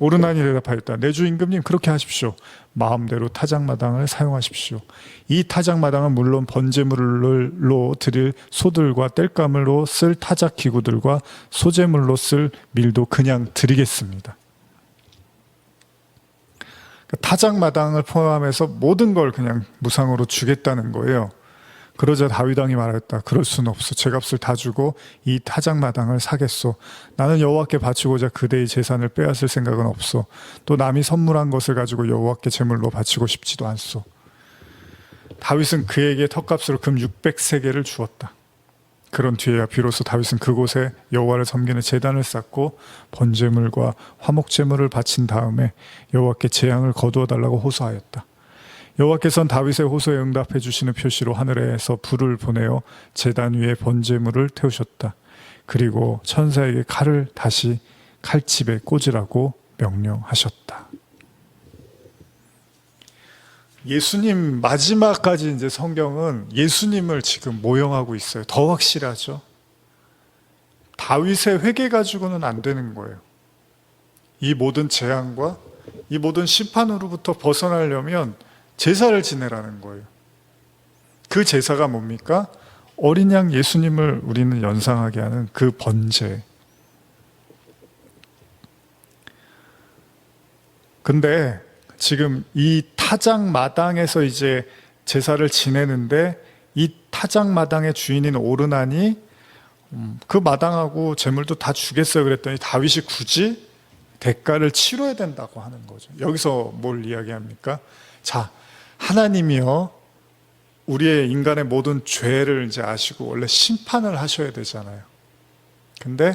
오르난이 대답하였다. 내 주 임금님, 그렇게 하십시오. 마음대로 타작마당을 사용하십시오. 이 타작마당은 물론 번제물로 드릴 소들과 땔감으로 쓸 타작 기구들과 소제물로 쓸 밀도 그냥 드리겠습니다. 타작마당을 포함해서 모든 걸 그냥 무상으로 주겠다는 거예요. 그러자 다윗 왕이 말했다. 그럴 수는 없어. 제값을 다 주고 이 타작마당을 사겠소. 나는 여호와께 바치고자 그대의 재산을 빼앗을 생각은 없소. 또 남이 선물한 것을 가지고 여호와께 제물로 바치고 싶지도 않소. 다윗은 그에게 턱값으로 금 600세겔을 주었다. 그런 뒤에야 비로소 다윗은 그곳에 여호와를 섬기는 제단을 쌓고 번제물과 화목제물을 바친 다음에 여호와께 재앙을 거두어 달라고 호소하였다. 여호와께서는 다윗의 호소에 응답해 주시는 표시로 하늘에서 불을 보내어 제단 위에 번제물을 태우셨다. 그리고 천사에게 칼을 다시 칼집에 꽂으라고 명령하셨다. 예수님 마지막까지 이제 성경은 예수님을 지금 모형하고 있어요. 더 확실하죠. 다윗의 회개 가지고는 안 되는 거예요. 이 모든 재앙과 이 모든 심판으로부터 벗어나려면 제사를 지내라는 거예요. 그 제사가 뭡니까? 어린 양 예수님을 우리는 연상하게 하는 그 번제. 근데 지금 이 타작마당에서 이제 제사를 지내는데 이 타작마당의 주인인 오르난이 그 마당하고 재물도 다 주겠어요 그랬더니 다윗이 굳이 대가를 치러야 된다고 하는 거죠. 여기서 뭘 이야기합니까? 자, 하나님이요, 우리의 인간의 모든 죄를 이제 아시고 원래 심판을 하셔야 되잖아요. 근데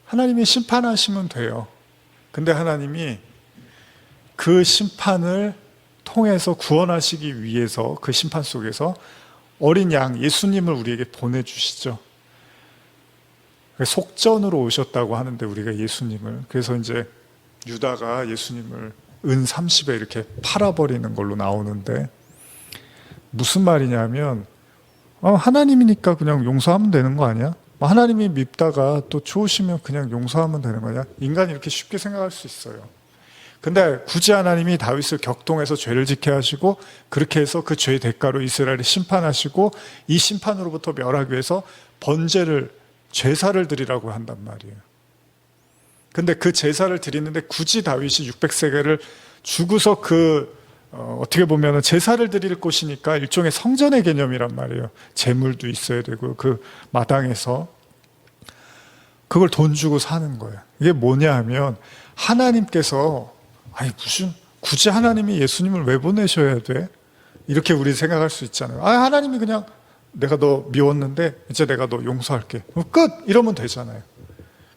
하나님이 심판하시면 돼요. 근데 하나님이 그 심판을 통해서 구원하시기 위해서 그 심판 속에서 어린 양 예수님을 우리에게 보내주시죠. 속전으로 오셨다고 하는데 우리가 예수님을, 그래서 이제 유다가 예수님을 은 30에 이렇게 팔아버리는 걸로 나오는데 무슨 말이냐면 하나님이니까 그냥 용서하면 되는 거 아니야? 하나님이 밉다가 또 좋으시면 그냥 용서하면 되는 거냐? 인간이 이렇게 쉽게 생각할 수 있어요. 근데 굳이 하나님이 다윗을 격동해서 죄를 짓게 하시고 그렇게 해서 그 죄의 대가로 이스라엘을 심판하시고 이 심판으로부터 멸하기 위해서 번제를, 제사를 드리라고 한단 말이에요. 근데 그 제사를 드리는데 굳이 다윗이 600세겔을 주고서 어떻게 보면 제사를 드릴 곳이니까 일종의 성전의 개념이란 말이에요. 제물도 있어야 되고 그 마당에서 그걸 돈 주고 사는 거예요. 이게 뭐냐 하면 하나님께서 무슨 굳이 하나님이 예수님을 왜 보내셔야 돼? 이렇게 우리 생각할 수 있잖아요. 하나님이 그냥 내가 너 미웠는데 이제 내가 너 용서할게. 끝! 이러면 되잖아요.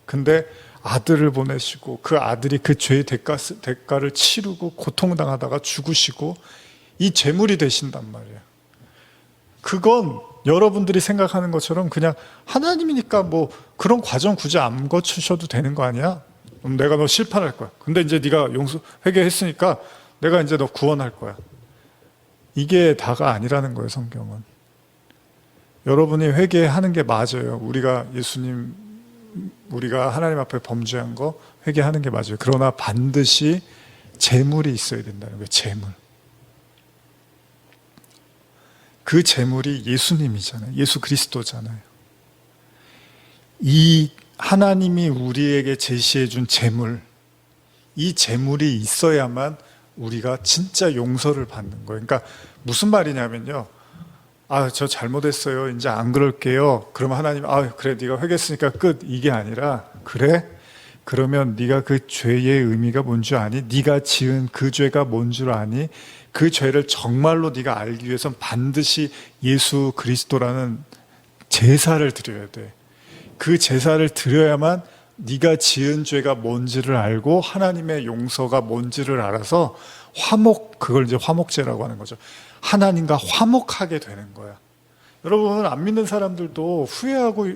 근데 아들을 보내시고 그 아들이 그 죄의 대가를 치르고 고통당하다가 죽으시고 이 제물이 되신단 말이에요. 그건 여러분들이 생각하는 것처럼 그냥 하나님이니까 뭐 그런 과정 굳이 안 거치셔도 되는 거 아니야? 내가 너 심판할 거야. 근데 이제 네가 회개했으니까 내가 이제 너 구원할 거야. 이게 다가 아니라는 거예요, 성경은. 여러분이 회개하는 게 맞아요. 우리가 하나님 앞에 범죄한 거 회개하는 게 맞아요. 그러나 반드시 제물이 있어야 된다는 거예요. 제물. 그 제물이 예수님이잖아요. 예수 그리스도잖아요. 이 하나님이 우리에게 제시해 준 제물, 이 제물이 있어야만 우리가 진짜 용서를 받는 거예요. 그러니까 무슨 말이냐면요, 저 잘못했어요, 이제 안 그럴게요. 그러면 하나님, 그래 네가 회개했으니까 끝, 이게 아니라, 그래? 그러면 네가 그 죄의 의미가 뭔 줄 아니? 네가 지은 그 죄가 뭔 줄 아니? 그 죄를 정말로 네가 알기 위해서는 반드시 예수 그리스도라는 제사를 드려야 돼. 그 제사를 드려야만 네가 지은 죄가 뭔지를 알고 하나님의 용서가 뭔지를 알아서 그걸 이제 화목제라고 하는 거죠. 하나님과 화목하게 되는 거야. 여러분, 안 믿는 사람들도 후회하고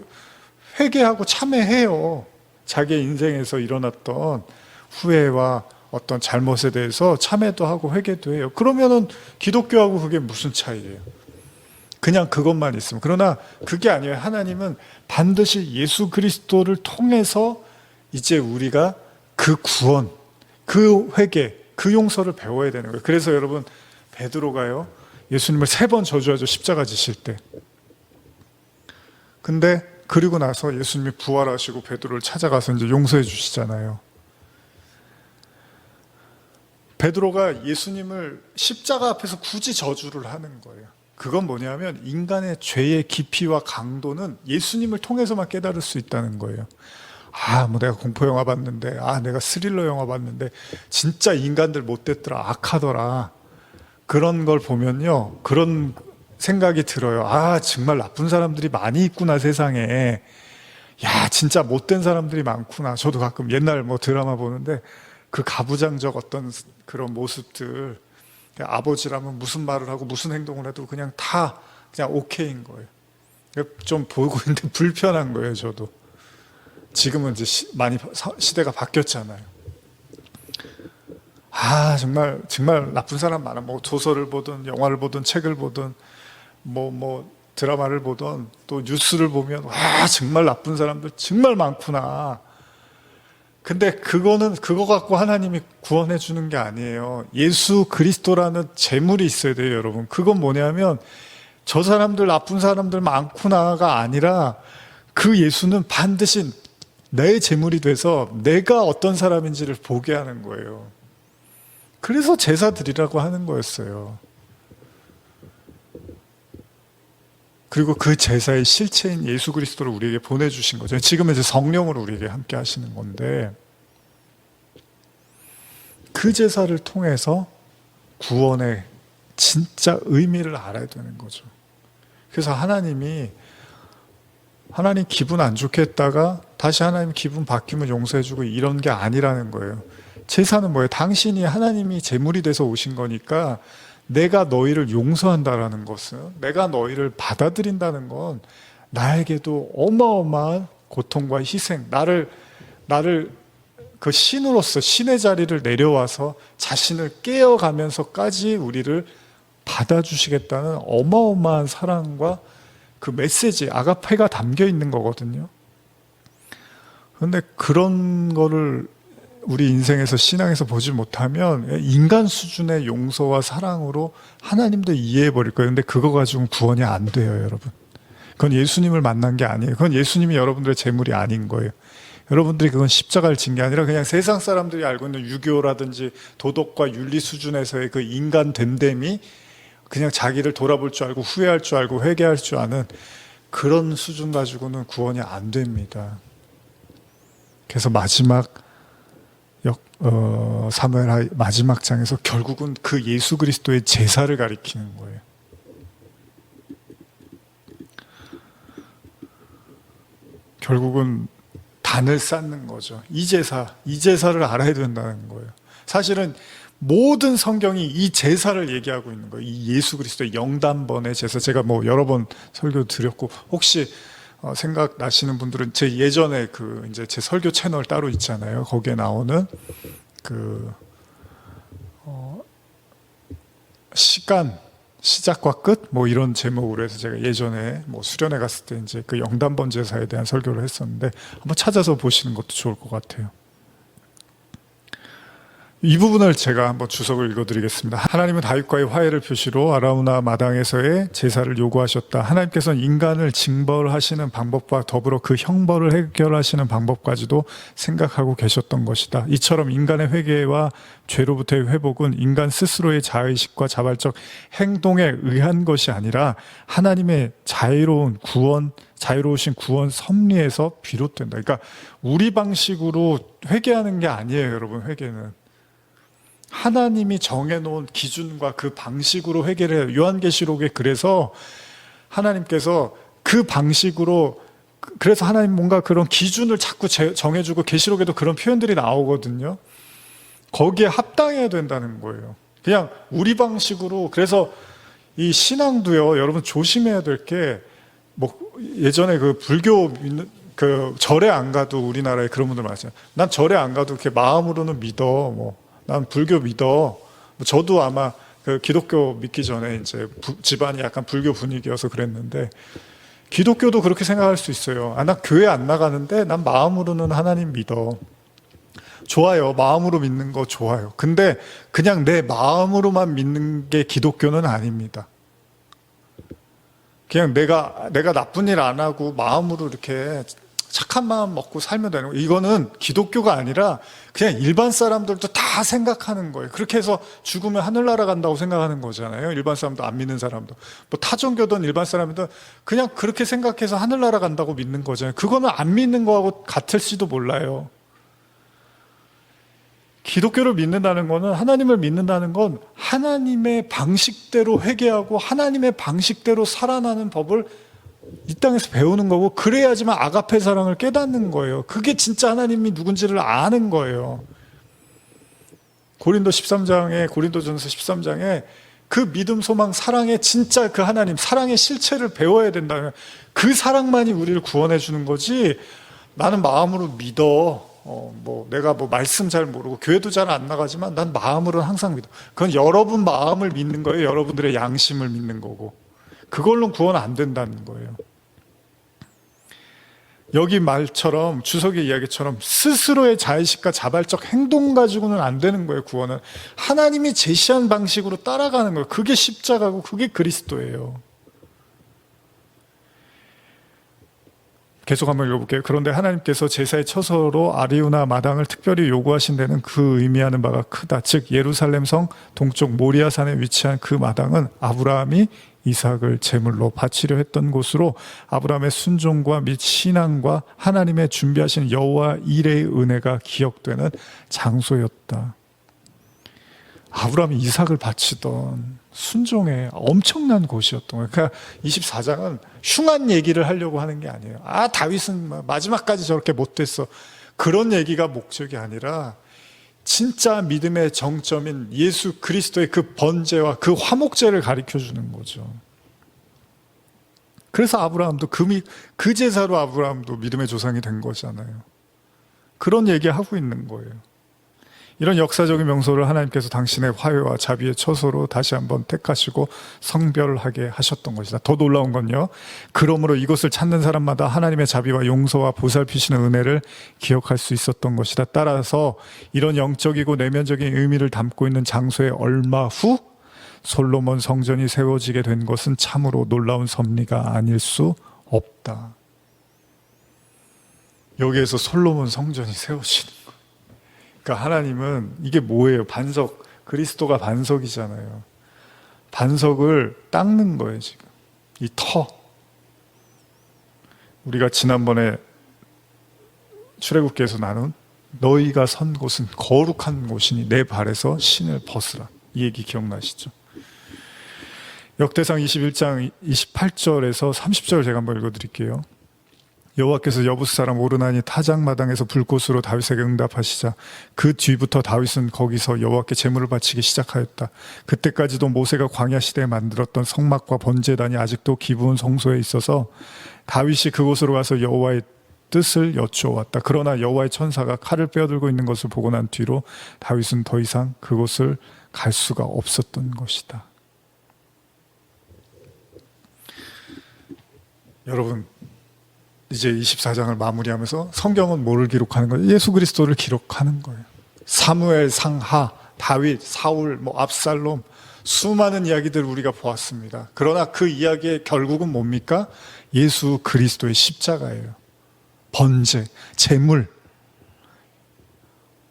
회개하고 참회해요. 자기의 인생에서 일어났던 후회와 어떤 잘못에 대해서 참회도 하고 회개도 해요. 그러면은 기독교하고 그게 무슨 차이예요? 그냥 그것만 있으면. 그러나 그게 아니에요. 하나님은 반드시 예수 그리스도를 통해서 이제 우리가 그 구원, 그 회개, 그 용서를 배워야 되는 거예요. 그래서 여러분, 베드로가요, 예수님을 3번 저주하죠. 십자가 지실 때. 근데 그리고 나서 예수님이 부활하시고 베드로를 찾아가서 이제 용서해 주시잖아요. 베드로가 예수님을 십자가 앞에서 굳이 저주를 하는 거예요. 그건 뭐냐면 인간의 죄의 깊이와 강도는 예수님을 통해서만 깨달을 수 있다는 거예요. 뭐 내가 공포 영화 봤는데, 내가 스릴러 영화 봤는데 진짜 인간들 못됐더라, 악하더라. 그런 걸 보면요, 그런 생각이 들어요. 정말 나쁜 사람들이 많이 있구나, 세상에. 진짜 못된 사람들이 많구나. 저도 가끔 옛날 드라마 보는데 그 가부장적 어떤 그런 모습들, 아버지라면 무슨 말을 하고 무슨 행동을 해도 그냥 오케이인 거예요. 좀 보고 있는데 불편한 거예요, 저도. 지금은 이제 많이 시대가 바뀌었잖아요. 정말 나쁜 사람 많아. 소설을 보든 영화를 보든 책을 보든 드라마를 보든 또 뉴스를 보면 정말 나쁜 사람들 정말 많구나. 근데 그거 갖고 하나님이 구원해 주는 게 아니에요. 예수 그리스도라는 재물이 있어야 돼요, 여러분. 그건 뭐냐면 저 사람들 나쁜 사람들 많구나가 아니라 그 예수는 반드시 내 재물이 돼서 내가 어떤 사람인지를 보게 하는 거예요. 그래서 제사 드리라고 하는 거였어요. 그리고 그 제사의 실체인 예수 그리스도를 우리에게 보내주신 거죠. 지금은 이제 성령으로 우리에게 함께 하시는 건데, 그 제사를 통해서 구원의 진짜 의미를 알아야 되는 거죠. 그래서 하나님 기분 안 좋게 했다가 다시 하나님 기분 바뀌면 용서해주고 이런 게 아니라는 거예요. 제사는 뭐예요? 당신이 하나님이 제물이 돼서 오신 거니까 내가 너희를 용서한다라는 것은, 내가 너희를 받아들인다는 건 나에게도 어마어마한 고통과 희생, 나를 그 신으로서 신의 자리를 내려와서 자신을 깨어가면서까지 우리를 받아주시겠다는 어마어마한 사랑과 그 메시지, 아가페가 담겨 있는 거거든요. 그런데 그런 거를 우리 인생에서, 신앙에서 보지 못하면 인간 수준의 용서와 사랑으로 하나님도 이해해 버릴 거예요. 근데 그거 가지고는 구원이 안 돼요, 여러분. 그건 예수님을 만난 게 아니에요. 그건 예수님이 여러분들의 재물이 아닌 거예요. 여러분들이 그건 십자가를 진 게 아니라 그냥 세상 사람들이 알고 있는 유교라든지 도덕과 윤리 수준에서의 그 인간 됨됨이, 그냥 자기를 돌아볼 줄 알고 후회할 줄 알고 회개할 줄 아는 그런 수준 가지고는 구원이 안 됩니다. 그래서 사무엘 마지막 장에서 결국은 그 예수 그리스도의 제사를 가리키는 거예요. 결국은 단을 쌓는 거죠. 이 제사를 알아야 된다는 거예요. 사실은 모든 성경이 이 제사를 얘기하고 있는 거예요. 이 예수 그리스도의 영단번의 제사. 제가 여러 번 설교 드렸고, 혹시 생각나시는 분들은 제 예전에 이제 제 설교 채널 따로 있잖아요. 거기에 나오는 시작과 끝 이런 제목으로 해서 제가 예전에 수련회 갔을 때 이제 그 영단번 제사에 대한 설교를 했었는데, 한번 찾아서 보시는 것도 좋을 것 같아요. 이 부분을 제가 한번 주석을 읽어드리겠습니다. 하나님은 다윗과의 화해를 표시로 아라우나 마당에서의 제사를 요구하셨다. 하나님께서는 인간을 징벌하시는 방법과 더불어 그 형벌을 해결하시는 방법까지도 생각하고 계셨던 것이다. 이처럼 인간의 회개와 죄로부터의 회복은 인간 스스로의 자의식과 자발적 행동에 의한 것이 아니라 하나님의 자유로우신 구원 섭리에서 비롯된다. 그러니까 우리 방식으로 회개하는 게 아니에요, 여러분. 회개는 하나님이 정해놓은 기준과 그 방식으로 회개를 해요. 요한계시록에 그래서 하나님께서 그 방식으로, 그래서 하나님 뭔가 그런 기준을 자꾸 정해주고, 계시록에도 그런 표현들이 나오거든요. 거기에 합당해야 된다는 거예요. 그냥 우리 방식으로. 그래서 이 신앙도요, 여러분 조심해야 될 게, 뭐, 예전에 그 불교 믿는, 그 절에 안 가도 우리나라에 그런 분들 많잖아요. 난 절에 안 가도 이렇게 마음으로는 믿어. 뭐, 난 불교 믿어. 뭐 저도 아마 그 기독교 믿기 전에 이제 집안이 약간 불교 분위기여서 그랬는데, 기독교도 그렇게 생각할 수 있어요. 아, 나 교회 안 나가는데 난 마음으로는 하나님 믿어. 좋아요. 마음으로 믿는 거 좋아요. 근데 그냥 내 마음으로만 믿는 게 기독교는 아닙니다. 그냥 내가 나쁜 일 안 하고 마음으로 이렇게 착한 마음 먹고 살면 되는 거예요. 이거는 기독교가 아니라 그냥 일반 사람들도 다 생각하는 거예요. 그렇게 해서 죽으면 하늘나라 간다고 생각하는 거잖아요. 일반 사람도, 안 믿는 사람도. 뭐 타종교든 일반 사람이든 그냥 그렇게 생각해서 하늘나라 간다고 믿는 거잖아요. 그거는 안 믿는 거하고 같을지도 몰라요. 기독교를 믿는다는 거는, 하나님을 믿는다는 건 하나님의 방식대로 회개하고 하나님의 방식대로 살아나는 법을 이 땅에서 배우는 거고, 그래야지만 아가페 사랑을 깨닫는 거예요. 그게 진짜 하나님이 누군지를 아는 거예요. 고린도전서 13장에 그 믿음, 소망, 사랑의 진짜 그 하나님, 사랑의 실체를 배워야 된다면, 그 사랑만이 우리를 구원해 주는 거지, 나는 마음으로 믿어. 뭐 내가 뭐 말씀 잘 모르고 교회도 잘 안 나가지만 난 마음으로는 항상 믿어. 그건 여러분 마음을 믿는 거예요. 여러분들의 양심을 믿는 거고. 그걸로는 구원 안 된다는 거예요. 여기 말처럼, 주석의 이야기처럼 스스로의 자의식과 자발적 행동 가지고는 안 되는 거예요. 구원은 하나님이 제시한 방식으로 따라가는 거예요. 그게 십자가고 그게 그리스도예요. 계속 한번 읽어볼게요. 그런데 하나님께서 제사의 처소로 아리우나 마당을 특별히 요구하신 데는 그 의미하는 바가 크다. 즉 예루살렘 성 동쪽 모리아산에 위치한 그 마당은 아브라함이 이삭을 제물로 바치려 했던 곳으로 아브라함의 순종과 및 신앙과 하나님의 준비하신 여호와 일의 은혜가 기억되는 장소였다. 아브라함이 이삭을 바치던 순종의 엄청난 곳이었던 거예요. 그러니까 24장은 흉한 얘기를 하려고 하는 게 아니에요. 아, 다윗은 마지막까지 저렇게 못됐어. 그런 얘기가 목적이 아니라 진짜 믿음의 정점인 예수 그리스도의 그 번제와 그 화목제를 가르쳐 주는 거죠. 그래서 아브라함도 그 제사로 아브라함도 믿음의 조상이 된 거잖아요. 그런 얘기하고 있는 거예요. 이런 역사적인 명소를 하나님께서 당신의 화해와 자비의 처소로 다시 한번 택하시고 성별하게 하셨던 것이다. 더 놀라운 건요, 그러므로 이곳을 찾는 사람마다 하나님의 자비와 용서와 보살피시는 은혜를 기억할 수 있었던 것이다. 따라서 이런 영적이고 내면적인 의미를 담고 있는 장소에 얼마 후 솔로몬 성전이 세워지게 된 것은 참으로 놀라운 섭리가 아닐 수 없다. 여기에서 솔로몬 성전이 세워지는 거예요. 그러니까 하나님은, 이게 뭐예요? 반석, 그리스도가 반석이잖아요. 반석을 닦는 거예요, 지금. 이 터. 우리가 지난번에 출애굽기에서 나눈 너희가 선 곳은 거룩한 곳이니 내 발에서 신을 벗으라. 이 얘기 기억나시죠? 역대상 21장 28절에서 30절 제가 한번 읽어드릴게요. 여호와께서 여부스 사람 오르나니 타작마당에서 불꽃으로 다윗에게 응답하시자 그 뒤부터 다윗은 거기서 여호와께 제물을 바치기 시작하였다. 그때까지도 모세가 광야 시대에 만들었던 성막과 번제단이 아직도 기브온 성소에 있어서 다윗이 그곳으로 가서 여호와의 뜻을 여쭈어왔다. 그러나 여호와의 천사가 칼을 빼어들고 있는 것을 보고 난 뒤로 다윗은 더 이상 그곳을 갈 수가 없었던 것이다. 여러분, 이제 24장을 마무리하면서 성경은 뭐를 기록하는 거예요? 예수 그리스도를 기록하는 거예요. 사무엘, 상하, 다윗, 사울, 압살롬, 수많은 이야기들을 우리가 보았습니다. 그러나 그 이야기의 결국은 뭡니까? 예수 그리스도의 십자가예요. 번제, 제물.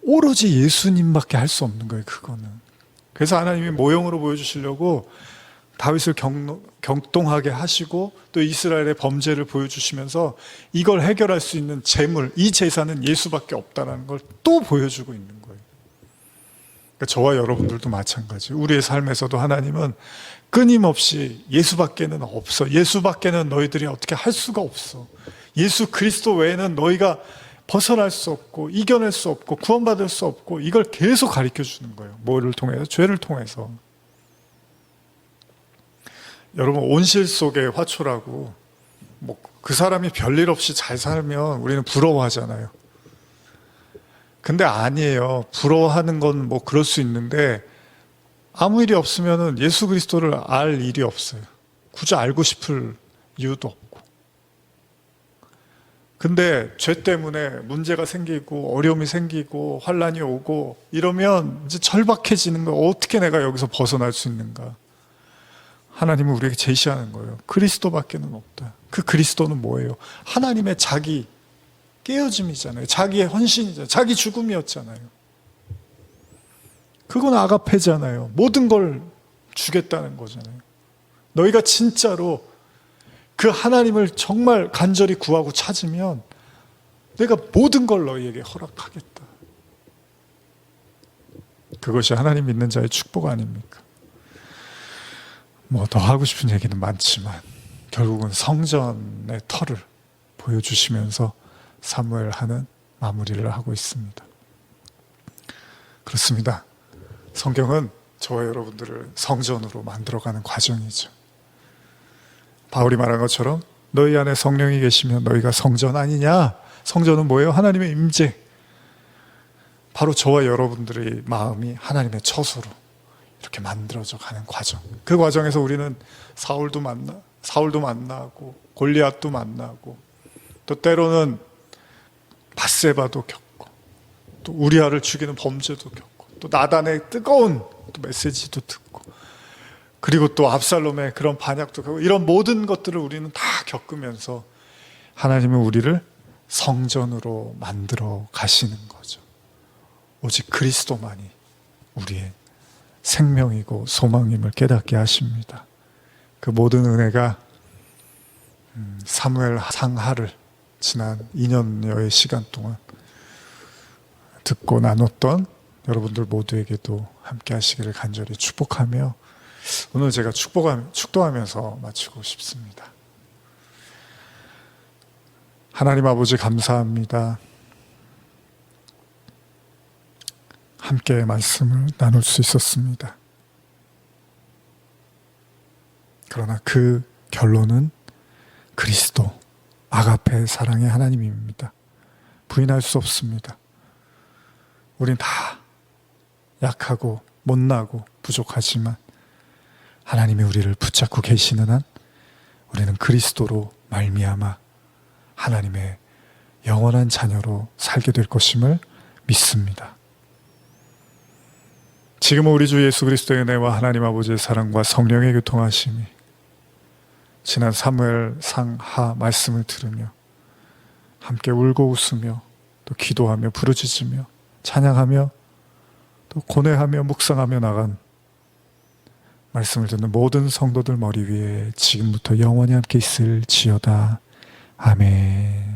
오로지 예수님밖에 할 수 없는 거예요, 그거는. 그래서 하나님이 모형으로 보여주시려고 다윗을 격동하게 하시고 또 이스라엘의 범죄를 보여주시면서 이걸 해결할 수 있는 제물, 이 제사는 예수밖에 없다는 걸 또 보여주고 있는 거예요. 그러니까 저와 여러분들도 마찬가지. 우리의 삶에서도 하나님은 끊임없이 예수밖에는 없어. 예수밖에는 너희들이 어떻게 할 수가 없어. 예수 그리스도 외에는 너희가 벗어날 수 없고 이겨낼 수 없고 구원받을 수 없고, 이걸 계속 가르쳐 주는 거예요. 뭐를 통해서? 죄를 통해서. 여러분, 온실 속의 화초라고 뭐 그 사람이 별일 없이 잘 살면 우리는 부러워하잖아요. 근데 아니에요. 부러워하는 건 뭐 그럴 수 있는데 아무 일이 없으면은 예수 그리스도를 알 일이 없어요. 굳이 알고 싶을 이유도 없고. 근데 죄 때문에 문제가 생기고 어려움이 생기고 환란이 오고 이러면 이제 절박해지는 거, 어떻게 내가 여기서 벗어날 수 있는가? 하나님은 우리에게 제시하는 거예요. 그리스도밖에는 없다. 그 그리스도는 뭐예요? 하나님의 자기 깨어짐이잖아요. 자기의 헌신이잖아요. 자기 죽음이었잖아요. 그건 아가페잖아요. 모든 걸 주겠다는 거잖아요. 너희가 진짜로 그 하나님을 정말 간절히 구하고 찾으면 내가 모든 걸 너희에게 허락하겠다. 그것이 하나님 믿는 자의 축복 아닙니까? 뭐 더 하고 싶은 얘기는 많지만 결국은 성전의 터를 보여주시면서 사무엘하는 마무리를 하고 있습니다. 그렇습니다. 성경은 저와 여러분들을 성전으로 만들어가는 과정이죠. 바울이 말한 것처럼 너희 안에 성령이 계시면 너희가 성전 아니냐? 성전은 뭐예요? 하나님의 임재. 바로 저와 여러분들의 마음이 하나님의 처소로 이렇게 만들어져 가는 과정. 그 과정에서 우리는 사울도 만나고 골리앗도 만나고 또 때로는 밧세바도 겪고 또 우리아를 죽이는 범죄도 겪고 또 나단의 뜨거운 또 메시지도 듣고 그리고 또 압살롬의 그런 반역도 겪고 이런 모든 것들을 우리는 다 겪으면서 하나님은 우리를 성전으로 만들어 가시는 거죠. 오직 그리스도만이 우리의 생명이고 소망임을 깨닫게 하십니다. 그 모든 은혜가 사무엘 상하를 지난 2년여의 시간 동안 듣고 나눴던 여러분들 모두에게도 함께 하시기를 간절히 축복하며 오늘 제가 축도하면서 마치고 싶습니다. 하나님 아버지 감사합니다. 함께 말씀을 나눌 수 있었습니다. 그러나 그 결론은 그리스도, 아가페 사랑의 하나님입니다. 부인할 수 없습니다. 우린 다 약하고 못나고 부족하지만 하나님이 우리를 붙잡고 계시는 한 우리는 그리스도로 말미암아 하나님의 영원한 자녀로 살게 될 것임을 믿습니다. 지금은 우리 주 예수 그리스도의 은혜와 하나님 아버지의 사랑과 성령의 교통하심이 지난 사무엘 상하 말씀을 들으며 함께 울고 웃으며 또 기도하며 부르짖으며 찬양하며 또 고뇌하며 묵상하며 나간 말씀을 듣는 모든 성도들 머리 위에 지금부터 영원히 함께 있을지어다. 아멘.